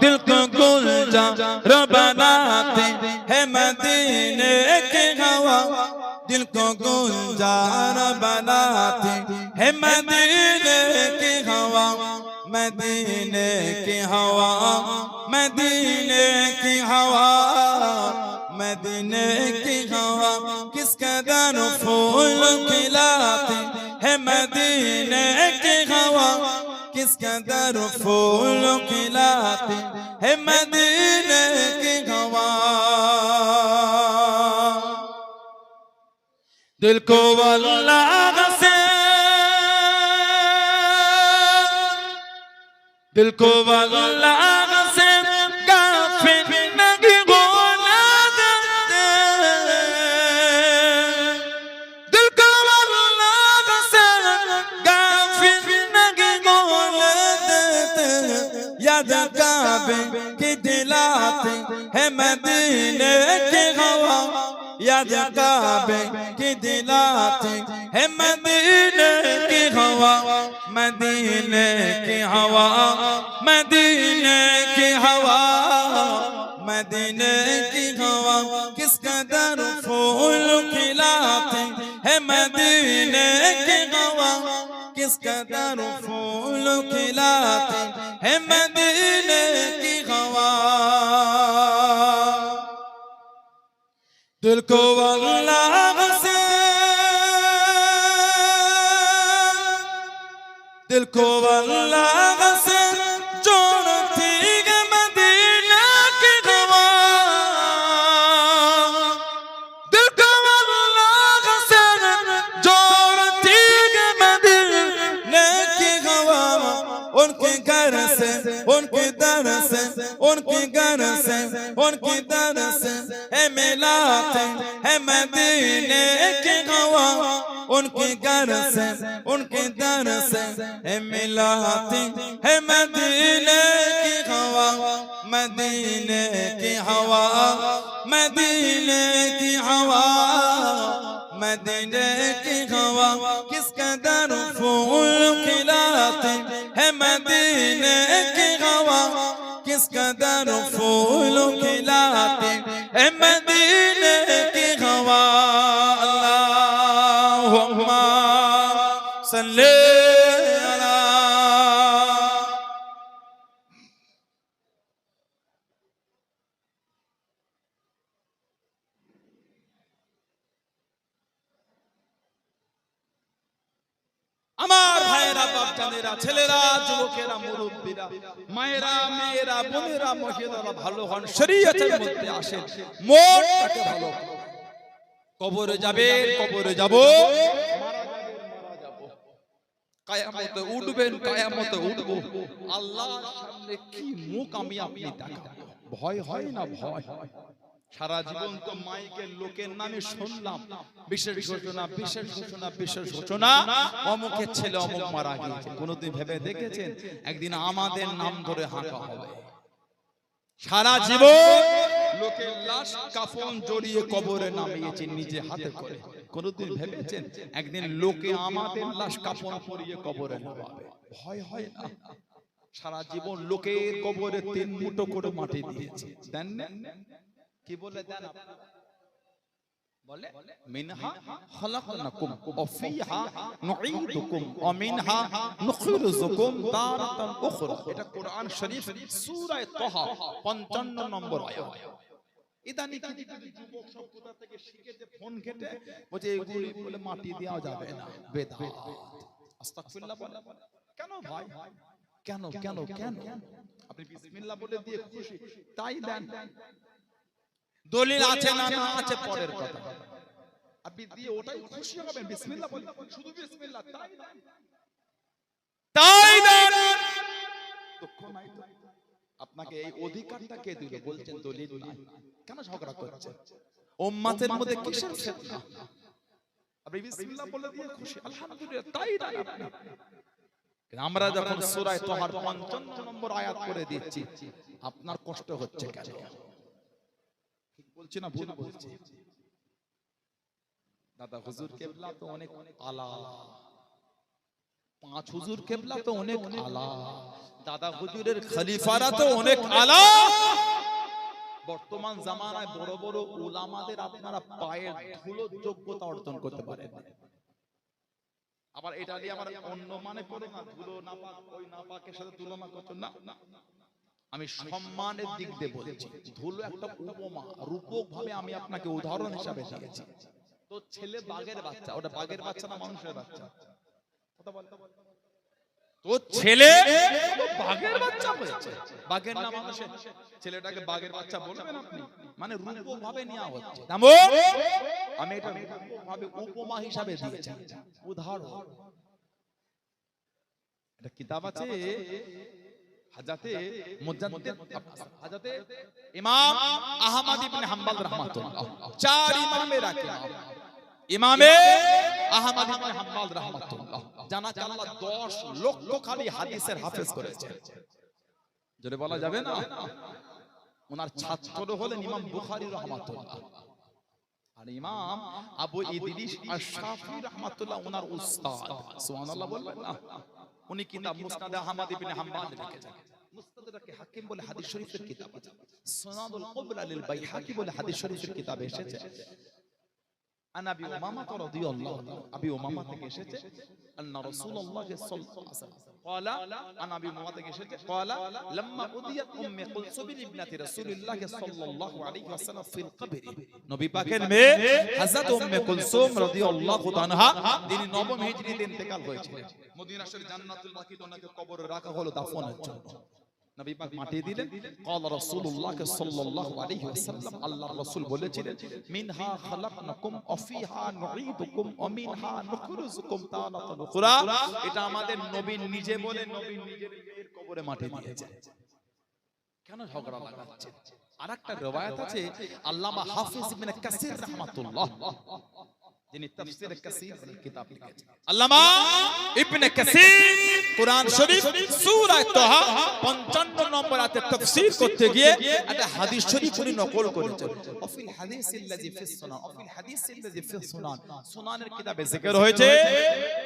दिल को गुलजार बनाती है मदीने की हवा, दिल को गुलजार बनाती है मदीने की हवा, मदीने की हवा, मदीने की हवा, मदीने की हवा किस कदर फूल खिलाती है मदीने की हवा, किस कदर फूल खिलाती है मदीने की हवा, दिल को अल्लाह से, दिल को अल्लाह से गाफिल नहीं हो याद काबे की दिलाते है मदीने की हवा मदीने की हवा मदीने की हवा मदीने की हवा किस कदर फूल खिलाते है मदीने की हवा किस कदर फूल खिलाते है मदीने की हवा दिल को अल्लाह से दिल को अल्लाह से जोड़ती है मदीना की हवा दिल को अल्लाह से जोड़ती है मदीना की हवा उनके घर से उनके दर से उनके घर से उनके दर से है मिलाते है मदीने की हवा उनके घर से उनके दर से है मिलाते है मदीने की हवा मदीने की हवा मदीने की हवा मदीने की हवा किस कदर फूल खिलाते है मदीने की हवा किस कदर फूल खिलाते है मदीने की हवा अल्लाहुम्मा सल्ली अला আমার ভাইয়েরা বাপজানেরা ছেলেরা যুবকেরা মুরব্বীরা মায়েরা মেয়েরা বোনেরা মহিলারা ভালো হন শরীয়তের মধ্যে আসেন মনটাকে ভালো কবরে যাবে কবরে যাব মারা যাব কিয়ামতে উঠবেন কিয়ামতে উঠব আল্লাহর সামনে কি মুখ আমি আপনি দেখাবো ভয় হয় না ভয় সারা জীবন তো মাইকের লোকের নামে শুনলাম বিশেষ ঘোষণা বিশেষ ঘোষণা বিশেষ ঘোষণা অমুকের ছেলে অমুক মারা গিয়েছে কোনদিন ভেবে দেখেছেন একদিন আমাদের নাম ধরে হাঁকা হবে সারা জীবন লোকের লাশ কাফন জড়িয়ে কবরে নামিয়েছে নিজে হাতে করে কোনদিন ভেবেছেন একদিন লোকে আমাদের লাশ কাফন পরিয়ে কবরে নামাবে ভয় হয় না সারা জীবন লোকের কবরে 3 মুঠো করে মাটি দিয়েছে দেন না কি বলে দেন বলে মিনহা খলাকনাকুম ওয়া ফিহা নুঈদুকুম ওয়া মিনহা নুখরিজুকুম তারাতান উখরা এটা কোরআন শরীফ সূরা তাহা 55 নম্বর আয়াত ইদানি কি যুবক সব কোথা থেকে শিখেছে ফোন ঘেটে বলে এগুলি বলে মাটি দেওয়া যাবে না বেদাত আস্তাগফিরুল্লাহ বলে কেন ভাই কেন কেন কেন আপনি বিসমিল্লাহ বলে দিয়ে খুশি তাই দেন দলিল আছে না না আছে পরের কথা আপনি দিয়ে ওটাই খুশি হবেন বিসমিল্লাহ বলে শুধু বিসমিল্লাহ তাই দেন দুঃখ নাই তো আপনাকে এই অধিকারটা কে দিল বলছেন দলিল নাই কেন ঝগড়া করছেন উম্মতের মধ্যে কিসের ফিতনা আপনি বিসমিল্লাহ বলে দিয়ে খুশি আলহামদুলিল্লাহ তাই দেন আপনি আমরা যখন সূরা তাহার 55 নম্বর আয়াত করে দিচ্ছি আপনার কষ্ট হচ্ছে কেন বলছি না ভুল বলছি দাদা হুজুর কেবলা তো অনেক আলা পাঁচ হুজুর কেবলা তো অনেক আলা দাদা হুজুরের খলিফারা তো অনেক আলা বর্তমান জামানায় বড় বড় উলামাদের আপনারা পায়ের ধুলোর যোগ্যতা অর্জন করতে পারেন আবার এটা দিয়ে আমার অন্য মানে করে না ধুলো নাপাক ওই নাপাকের সাথে তুলনা করতে না আমি সম্মানের দিক দিয়ে বলছি ধুলো একটা উপমা রূপক ভাবে আমি আপনাকে উদাহরণ হিসেবে দিয়েছি তো ছেলে বাঘের বাচ্চা ওটা বাঘের বাচ্চা না মানুষের বাচ্চা কথা বল তো ছেলে বাঘের বাচ্চা হয়েছে বাঘের না মানুষের ছেলেটাকে বাঘের বাচ্চা বলবেন আপনি মানে রূপক ভাবে নেওয়া হচ্ছে আমি এটা ভাবে উপমা হিসেবে দিয়েছি উদাহরণ এটা কিতাব আছে হাজাতে মুজাদ্দিদ হাজাতে ইমাম আহমদ ইবনে হাম্বল রাহমাতুল্লাহ চার ইমামের আগে ইমামে আহমদ ইবনে হাম্বল রাহমাতুল্লাহ জানা যায় আল্লাহ 10 লক্ষ খালি হাদিসের হাফেজ করেছেন জোরে বলা যাবে না ওনার ছাত্র হলেন ইমাম বুখারী রাহমাতুল্লাহ আর ইমাম আবু ইদ্রিস আশ-শাফি রাহমাতুল্লাহ ওনার উস্তাদ, সুবহানাল্লাহ বলবেন না। উনি কিতাব মুসনাদ আহমদ ইবনে হাম্বাল লিখেছেন। মুস্তাদরাকে হাকিম বলে হাদিস শরীফের কিতাব আছে। সুনানুল কুবরা লিল বাইহাকি বলে হাদিস শরীফের কিতাবে এসেছে। আন আবি উমামা রাদিয়াল্লাহু তাআলা, আবি উমামা থেকে এসেছে আন্না রাসূলুল্লাহ সাল্লাল্লাহু আলাইহি ওয়াসাল্লাম ক্বালা, আন আবি উমামা থেকে এসেছে ক্বালা লাম্মা উদিয়াত উম্মে কুলসুম ইবনাতি রাসূলিল্লাহ সাল্লাল্লাহু আলাইহি ওয়াসাল্লাম ফিল কবরি, নবী পাকের মেয়ে হযরত উম্মে কুলসুম রাদিয়াল্লাহু তাআলা তিনি নবম হিজরিতে ইন্তেকাল হয়েছিলেন। মদিনা শরীফ জান্নাতুল বাকিতে ওনাকে কবরে রাখা হলো দাফনের জন্য। নবী পাক মাটি দিলেন। ক্বালা রাসূলুল্লাহ সাল্লাল্লাহু আলাইহি ওয়াসাল্লাম, আল্লাহর রাসূল বলেছিলেন মিনহা খালাকনাকুম ওয়া ফিহা নুঈদুকুম ওয়া মিনহা নুখরিজুকুম তারাতান উখরা। এটা আমাদের নবী নিজে বলে নবী নিজের মেয়ের কবরে মাটি দিয়েছে। কেন ঝগড়া লাগাচ্ছে? আরেকটা riwayat আছে আল্লামা হাফিজ ইবনে কাসির রাহমাতুল্লাহ, যিনি তাফসীরে কাসির কিতাব লিখেছেন। আল্লামা ইবনে কাসির কুরআন শরীফ সূরা তাহা 55 নম্বর আয়াতে তাফসীর করতে গিয়ে একটা হাদিস শরীফ উনি নকল করেছেন। অফিল হাদিসিল্লাযী ফিস সুনান, অফিল হাদিসিল্লাযী ফিস সুনান, সুনানের কিতাবে যিকির হয়েছে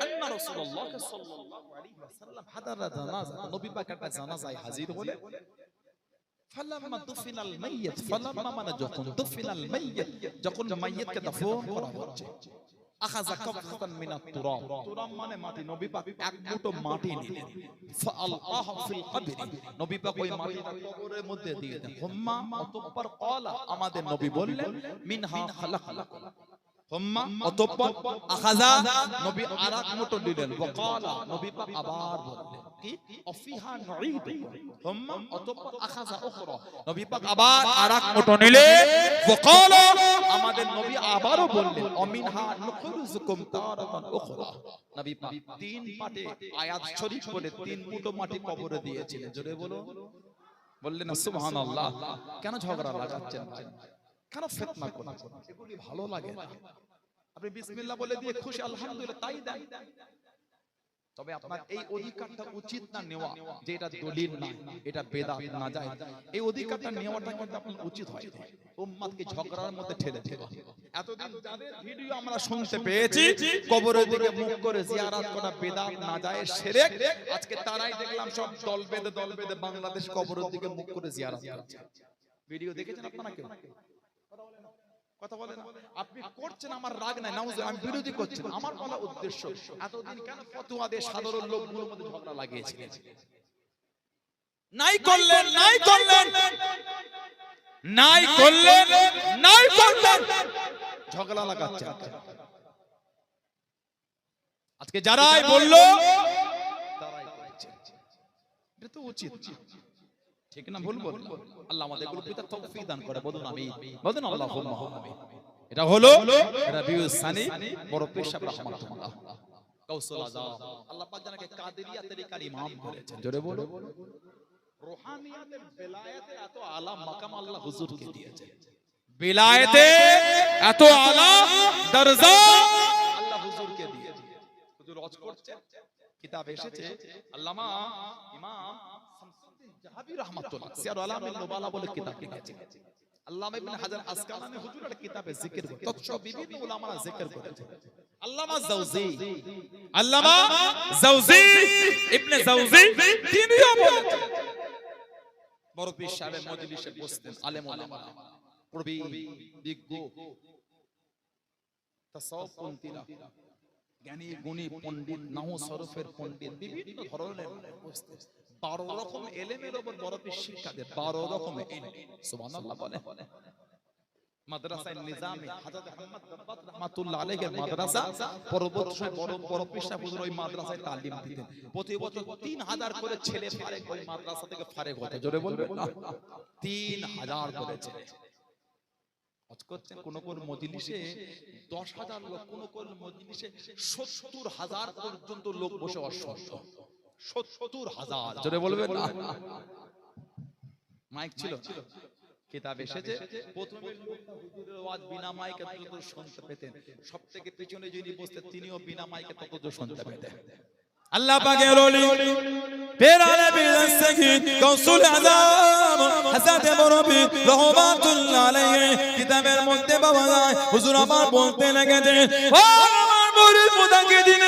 আন্না রাসূলুল্লাহ সাল্লাল্লাহু আলাইহি ওয়াসাল্লাম হাদারা জানাজা, নবী পাক একটা জানাজায় হাজির হলেন। ফালাম্মা দুফিনাল মাইয়িত, ফালাম্মা মানে যখন দুফিনাল মাইয়িত, যখন মাইয়িতকে দাফন করা হচ্ছে, আখাযা কাফতান মিনাত তুরাব, তুরাব মানে মাটি, নবী পাক এক মুঠো মাটি নিলেন। ফাআলকাহু ফিল কবরি, নবী পাক ওই মাটিটা কবরের মধ্যে দিয়ে দেন। হুম্মা অতঃপর ক্বালা, আমাদের নবী বললেন মিনহা খালাকনাকুম, হুম্মা অতঃপর আখাযা, নবী আরেক মুঠো দিলেন। ওয়া ক্বালা, নবী পাক আবার বললেন কি অফিহা নুঈদুকুম, হুম্মা অতঃপর আখাযা উখরা, নবী পাক আবার আরেক মুঠো নিলেন। ওয়া ক্বালা, আমাদের নবী আবারও বললেন অমিনহা নুখরিজুকুম তারাতান উখরা, নবী পাক তিন পাটে আয়াত শরীফ বলে তিন মুঠো মাটি কবরে দিয়েছিলেন। জোরে বলো, বললেন না সুবহানাল্লাহ। কেন ঝগড়া লাগাচ্ছেন ভাই? কেন ফিতনা করছেন? এগুলি ভালো লাগে না। আপনি বিসমিল্লাহ বলে দিয়ে খুশি আলহামদুলিল্লাহ তাই দেন, তবে আপনার এই অধিকারটা উচিত না নেওয়া, যে এটা দলিল না, এটা বেদাত না যায়, এই অধিকারটা নেওয়াটা কিন্তু আপনার উচিত হয় না। উম্মতকে ঝগড়ার মধ্যে ঠেলে দেওয়া। এতদিন যাদের ভিডিও আমরা শুনতে পেয়েছি কবরের দিকে মুখ করে জিয়ারত করা বেদাত না যায় শিরক, আজকে তারাই দেখলাম সব দল বেঁধে বাংলাদেশ কবরের দিকে মুখ করে জিয়ারত করছে। ভিডিও দেখেছেন আপনারা কেউ? কথা বলেন। আপনি করছেন, আমার রাগ নাই, নাউজুবিল্লাহ, আমি বিরোধী করছেন। আমার বলা উদ্দেশ্য এতদিন কেন ফতোয়া দিয়ে সাধারণ লোকগুলোর মধ্যে ঝগড়া লাগিয়েছিলেন? নাই করলেন, নাই করলেন, নাই করলেন, নাই করলেন, ঝগড়া লাগাচ্ছে। আজকে যারাই বললো তারাই করছে। এটা তো উচিত, ঠিক না? ভুল বল। আল্লাহ আমাদের গ্রুপে তৌফিক দান করে। বলুন আমিন, বলুন আল্লাহুম্মা আমিন। এটা হলো রাবিউস সানি বড় পেশাব রাহমাতুল্লাহ কাউসুল আযম। আল্লাহ পাক জানাকে কাদেরিয়া তরিকার ইমাম করেছেন। জোরে বলো। রুহানিয়াতের বেলায়েতের এত আলা মাকাম আল্লাহ হুজুরকে দিয়েছেন। বেলায়েতে এত আলা দরজা আল্লাহ হুজুরকে দিয়েছেন। হুজুর ওয়াজ করছেন, কিতাব এসেছে আল্লামা ইমাম জাহাবি রাহমাতুল্লাহ সিয়ার আলামিন নুবালা বলে কিতাব লিখেছেন। আল্লামা ইবনে হাজার আসকালানী হুজুরের কিতাবে জিকির করে, তৎসব বিভিন্ন উলামারা জিকির করেছেন। আল্লামা জাওজি, আল্লামা জাওজি ইবনে জাওজি তিনিও বলেছেন, বড় পীর সাহেবের মজলিসে বসতেন আলেম ওলামা, প্রবীণ বিজ্ঞ তাসাউফ পন্থীরা, জ্ঞানী গুণী পণ্ডিত, নাহু সরফের পণ্ডিত, বিভিন্ন ধরনের বসতেন। 12 রকম ইলমের উপর বড় পীর শিক্ষা দেন। 12 রকম ইলম, সুবহানাল্লাহ বলে। মাদ্রাসায়ে নিজামে হযরত মুহাম্মদ রাব্বাত রাহমাতুল্লাহ আলাইহির মাদ্রাসা, পরবর্তীতে বড় পীর সাহেব হুজুর ওই মাদ্রাসায় তালিম দিতেন। প্রতি বছর 3000 করে ছেলে ফারেক ওই মাদ্রাসা থেকে ফারেক হতো। জোরে বলবেন না? 3000 করে ছেলে হজ করছেন। কোন কোন মজলিসে 10,000 লোক, কোন কোন মজলিসে 70,000 পর্যন্ত লোক বসে অশ্বস্ত। 70,000, জোরে বলবেন না? মাইক ছিল, কিতাব এসেছে। প্রথমে লোকটা হুজুরের ওয়াজ বিনা মাইকে তত শুনতে পেতেন, সবথেকে পিছনে যিনি বসতেন তিনিও বিনা মাইকে তত শুনতে পেতেন। আল্লাহ পাকের ওলি পেরানে বিরসকি কৌসুল আযম হযরত মুরব্বি রহমাতুল্লাহ আলাইহি কিতাবের মধ্যে পাওয়া যায় হুজুর আমার বলতে লেগেছে ও আমার মুরিদ মুতাকিদিন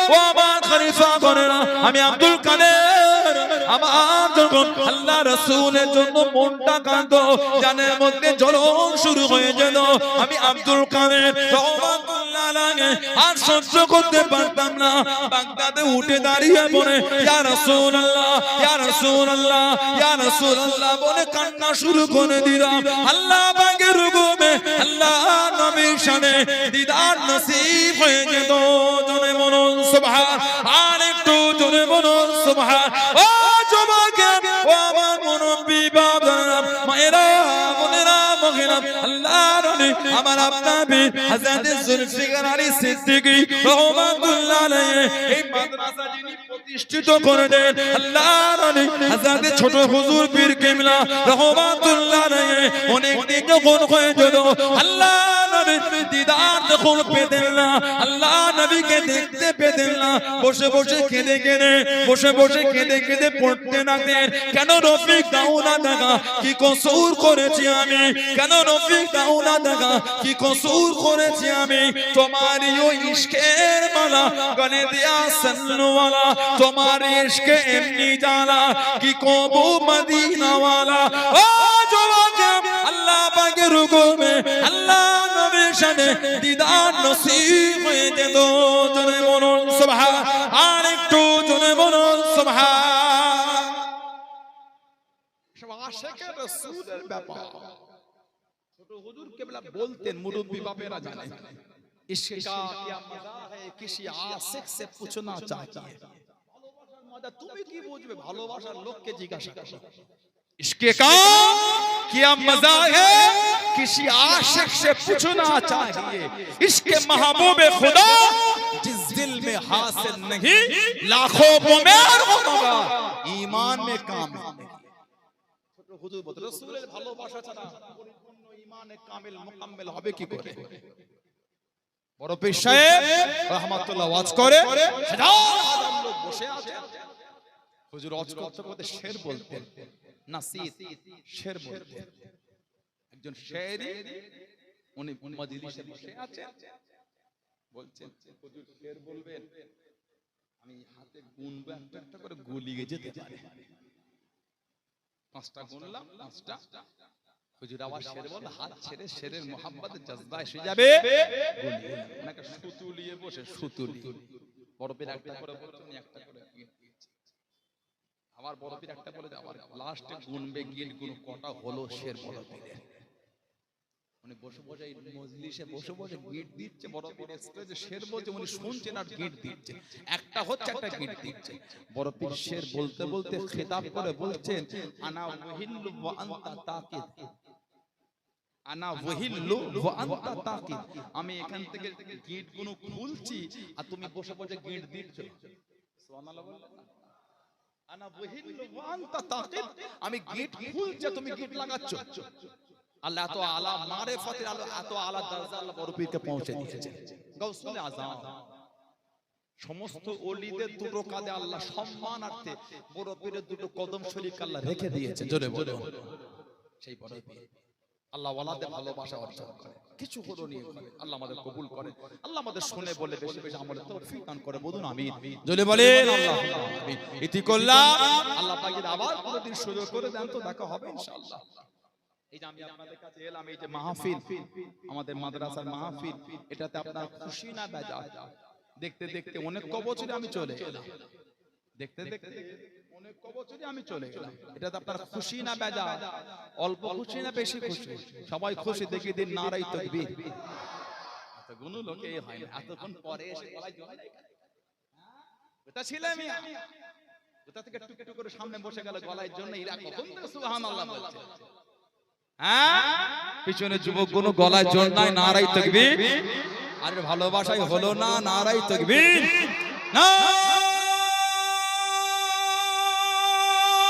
ও আমার খলিফা করেনা আমি আব্দুল কাদের আমার যখন আল্লাহ রাসূলের জন্য মনটা কাঁদতো জানের মধ্যে জ্বলন শুরু হয়ে যেত আমি আব্দুল কাদের রহমাতুল্লাহ আলাইহি আর সহ্য করতে পারতাম না বাগদাদে উঠে দাঁড়িয়ে বলে ইয়া রাসূলুল্লাহ ইয়া রাসূলুল্লাহ ইয়া রাসূলুল্লাহ বলে কান্না শুরু করে দিলাম আল্লাহ পাকের হুকুমে আল্লাহ নবীর শানে দিদার নসিব হয়ে যেত জোরে বলুন সুবহান আর একটু জোরে বলুন সুবহান ও যুবকের ও আমার মুরব্বি বাবারা মায়েরা বোনেরা মহিলা আল্লাহর ওলি আমার আপনার হযরত জুলফিকার আলী সিদ্দিকী রহমাতুল্লাহ আলাইহি এই মাদ্রাসা যিনি প্রতিষ্ঠিত করে দেন আল্লাহর ওলি হযরত ছোট হুজুর পীর কিবলা রহমাতুল্লাহ আলাইহি অনেক দিন যখন হয়ে যেত আল্লাহ নবীর দিদার যখন পেতেন না আল্লাহ নবীকে দেখতে পেতেন না বসে বসে কেঁদে কেঁদে বসে বসে কেঁদে কেঁদে পড়তে লাগতেন কেন রফিক দাও না দেখা কি কসুর করেছি আমি কেন রফিক দাও না দেখা কি কসুর করেছি আমি তোমারই ওই ইশকের মালা গলে দিয়া সন্নওয়ালা তোমার ইশকে এমনি জালা কি কবু মদিনা ওয়ালা ও যুবক আল্লাহ পাকের হুকুমে আল্লাহ নবীর শানে দিদার নসিব হয়ে যেত জোরে বলুন সুবহান আর একটু জোরে বলুন সুবহান সব আশিকের রাসূলের ব্যাপার ছোট হুজুর কেবলা বলতেন মুরব্বি বাপেরা জানে ইশক কা কিয়া মজা है किसी आशिक से पूछना चाहिए ভালোবাসার মজা তুমি কি বুঝবে ভালোবাসার লোককে জিজ্ঞাসা করো इश्क का क्या मजा है किसी आशिक से पूछना चाहिए इश्क महबूब खुदा जिस दिल में हासिल नहीं लाखों में होगा ঈমান में काम ছোট হুজুর বলতে রাসূলের ভালোবাসা ছাড়া পরিপূর্ণ ঈমানে কামিল মুকাম্মেল হবে কি করে বড় পীর সাহেব রাহমাতুল্লাহ ওয়াজ করে হাজার হাজার লোক বসে আছে হুজুর ওয়াজ করতে করতে শের বলতেন নাসিদ শের বলতেন একজন শায়েরি উনি মজলিসে বসে আছেন বলছেন হুজুর শের বলবেন আমি হাতে গুনবো একটা একটা করে গুলিয়ে যেতে পারে পাঁচটা গুনলাম পাঁচটা হুজুর আবার শের বল হাত ছেড়ে শেরের মোহাম্মতের জজবা এসে যাবে গুলিয়ে ওনাকে সুতুলিয়ে বসে সুতুলি বড় পীর একটা করে বলছেন একটা করে আমার বড় পীর একটা বলে আবার লাস্টে গুনবে গিট গুণ কটা হলো শের বড় পীরের উনি বসে বসে মজলিসে বসে বসে গিট দিচ্ছে বড় পীর স্টেজে শের বলছে উনি শুনছেন আর গিট দিচ্ছে একটা হচ্ছে একটা গিট দিচ্ছে বড় পীর শের বলতে বলতে খেতাব করে বলছেন আনা ওয়াহিল্লু ওয়া আনতা তাকিদ আনা ওয়াহিল্লু ওয়া আনতা তাকিদ আমি এখান থেকে গিট গুলো খুলছি আর তুমি বসে বসে গিট দিচ্ছ সুবহানাল্লাহ বললেন আনা ওয়াহিল্লু ওয়া আনতা তাকিদ আমি গিট খুলছি তুমি গিট লাগাচ্ছ আল্লাহ তো আলা মারিফাতের আলো এত আলা দরজা আল্লাহ বড় পীরকে পৌঁছে দিয়েছে গাউসুল আযম সমস্ত ওলিদের দুটো কাঁধে আল্লাহ সম্মানার্থে বড় পীরের দুটো কদম শরীফ আল্লাহ রেখে দিয়েছে জোরে বলো সেই বড় পীর আল্লাহ ওয়ালাদের ভালোবাসা অর্জন করে কিছু হলো নিয়ে করে আল্লাহ আমাদের কবুল করে আল্লাহ আমাদের শুনে বলে বেশি বেশি আমলে তৌফিক দান করে বলুন আমিন জোরে বলেন আল্লাহুম্মা আমিন ইতি করলাম আল্লাহ পাকের আবার কোনদিন সুযোগ করে দেন তো দেখা হবে ইনশাআল্লাহ এই যে আমি আপনাদের কাছে এলাম এই যে মাহফিল আমাদের মাদ্রাসার মাহফিল এটাতে আপনারা খুশি না বেজার দেখতে দেখতে অনেক বছরে আমি চলে এলাম দেখতে দেখতে অনেক বছরে আমি চলে এলাম এটাতে আপনারা খুশি না বেজার অল্প খুশি না বেশি খুশি সবাই খুশি দেখি দিন নারাই তাকবীর এত গুণ লোকে হয় না এতক্ষণ পরে এসে গলায় জল দেয় এটা ছিলাম আমি কোথা থেকে টুকটুক করে সামনে বসে গেল গলায় জন্য এরা কখন থেকে সুবহানাল্লাহ বলছে হ্যাঁ পিছনে যুবক গুলো গলায় জোর নাই নারাই তাকবীর আর ভালোবাসাই হলো না নারাই তাকবীর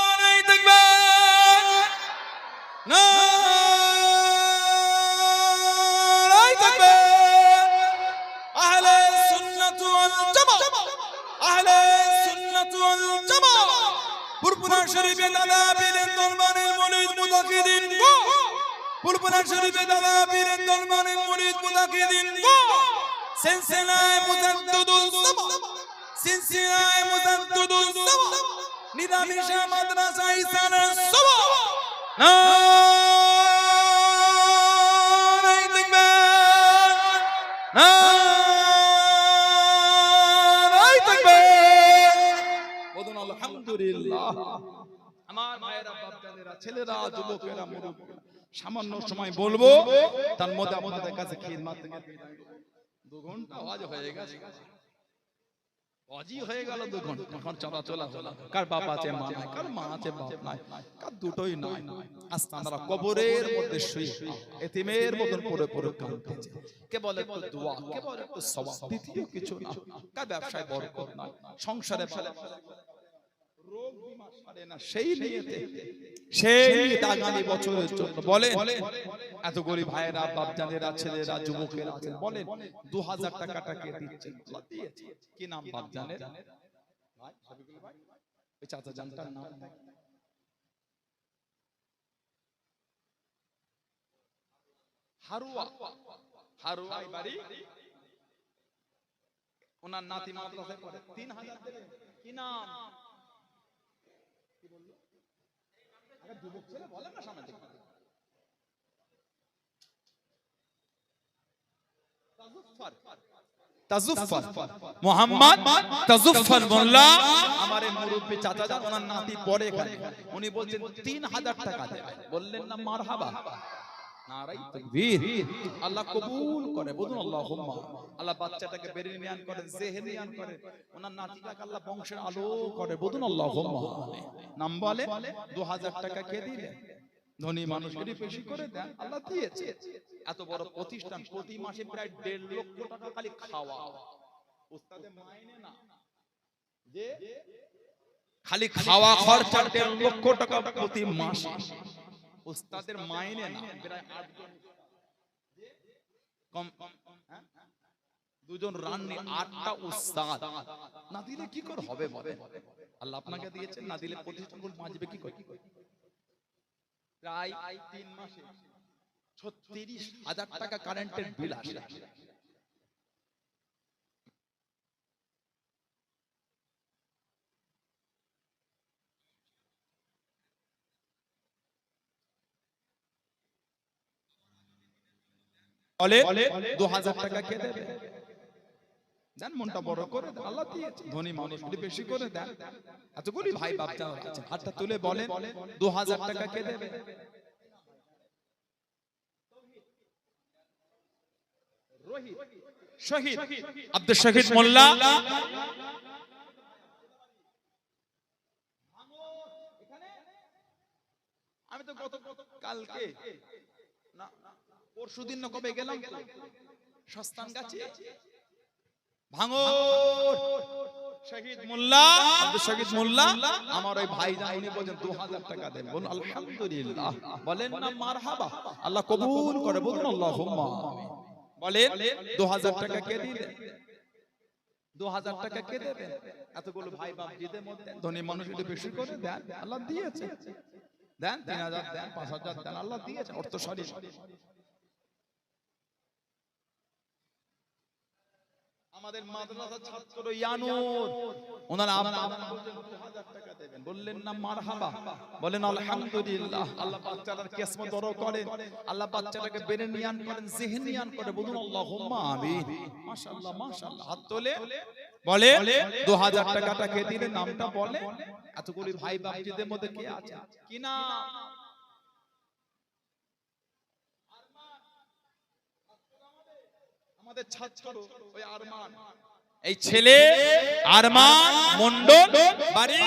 নারাই তাকবীর নারাই তাকবীর আহলে সুন্নাত ওয়াল জামাত আহলে ফুরফুরা শরীফে দাদা পীরের দরবারের মুরিদ মুতাকিদিন গো ফুরফুরা শরীফে দাদা পীরের দরবারের মুরিদ মুতাকিদিন গো সিলসিলায়ে মুজাদ্দিদুল সাবা সিলসিলায়ে মুজাদ্দিদুল সাবা নিরামিষা মাদ্রাসা ইসানের সাবা নারায়ে তাকবীর নারায়ে তাকবীর বলুন আলহামদুলিল্লাহ। আমার ভাইয়েরা বাপজানেরা ছেলেরা যুবকেরা মুরব্বীরা সামান্য সময় বলবো তার মধ্যে আপনাদের কাছে খিদমত থেকে 2 ঘন্টা আওয়াজ হয়ে গেছে অজি হয়ে গেল 2 ঘন্টা এখন চলা হলো কার বাপ আছে মা নাই কার মা আছে বাপ নাই কার দুটোই নাই আস্তানারা কবরের মধ্যে শুয়ে এতিমের মতন পড়ে পড়ে কাঁদতেছে কে বলে একটু দোয়া কে বলে একটু সওয়াব দ্বিতীয় কিছু না কার ব্যবসায় বরকত নাই সংসারে রোগ বিমার সারে না সেই নিয়েতে আগামী বছরের জন্য বলেন এত গরিব ভাইয়েরা বাপজানেরা ছেলেরা যুবকেরা আছেন বলেন 2000 টাকাটা কে দিচ্ছেন আল্লাহ দিয়েছে কি নাম বাপজানের ভাই সবিকুল ভাই ওই চাচা জানটার নাম হারুয়া বাড়ি ওনার নাতি মাদ্রাসায় পড়ে 3000 দেবেন কি নাম কি বললো আরে যুবক ছেলে বলেন না সামনে থেকে তাজুফফার মোহাম্মদ তাজুফফার মোল্লা আমার এই মুরব্বি চাচা যান ওনার নাতি পড়ে এখানে উনি বলছেন 3000 টাকা দেবেন বললেন না মারহাবা নারায়ে তাকবীর আল্লাহ কবুল করে বলুন আল্লাহুম্মা আল্লাহ বাচ্চাটাকে বেরিনিয়ান করেন জেহেনিয়ান করেন ওনার নাতিটাকে আল্লাহ বংশের আলো করে বলুন আল্লাহুম্মা নাম বলে 2000 টাকা কে দিলেন ধনী মানুষকে বেশি করে দেন আল্লাহ দিয়েছে এত বড় প্রতিষ্ঠান প্রতি মাসে প্রায় 1.5 লক্ষ টাকা খালি খাওয়া উস্তাদের মাইনে না যে খালি খাওয়া খরচা 1.5 লক্ষ টাকা প্রতি মাসে উস্তাদের মাইনে না প্রায় 8 জন কম দুজন রান্নি 8টা উস্তাদ না দিলে কি করে হবে বলে আল্লাহ আপনাকে দিয়েছেন না দিলে প্রতিষ্ঠানগুলো বাঁচবে কি করে প্রায় 3 মাসে 36,000 টাকা কারেন্টের বিল আসে বলে 2000 টাকা কে দেবে দেন মনটা বড় করে দেন আল্লাহ দিয়েছে ধনী মানুষ বেশি করে দেন এতগুলি ভাই বাপটা আছে হাতটা তুলে বলেন 2000 টাকা কে দেবে রোহিত শহীদ আব্দুল শহীদ মোল্লা আমি তো গত কালকে না পরশুদিন না কবে গেলাম সস্তান গাছে ভাঙর শহীদ মোল্লা আব্দুল শহীদ মোল্লা আমার ওই ভাই জান উনি বলেন 2000 টাকা দেন বলুন আলহামদুলিল্লাহ বলেন না মারহাবা আল্লাহ কবুল করে বলুন আল্লাহুম্মা বলেন 2000 টাকা কে দিলেন 2000 টাকা কে দেবেন এতগুলো ভাই বাপ জিদের মধ্যে ধনী মানুষ যদি বেশি করে দেন আল্লাহ দিয়েছে দেন 3000 দেন 5000 দেন আল্লাহ দিয়েছে অর্থশালী আমাদের মাদ্রাসার ছাত্র ইয়ানুর ওনার আব্বা 2000 টাকা দেবেন বললেন না মারহাবা বলেন আলহামদুলিল্লাহ আল্লাহ বাচ্চাটার কিসমত বড় করেন আল্লাহ বাচ্চাটাকে বেরেনিয়ান করেন জিহনিয়ান করে বলুন আল্লাহুম্মা আমিন মাশাআল্লাহ মাশাআল্লাহ হাত তোলে বলে 2000 টাকাটা কে দিলেন নামটা বলে এতগুলি ভাই বাপজিদের মধ্যে কে আছে কি নাম আমাদের ছাত্র ওই আরমান এই ছেলে আরমান মন্ডল বাড়ি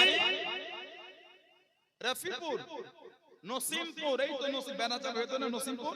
রফিপুর নসিমপুর এই তো নসিম বেনাচা হয়তো না নসিমপুর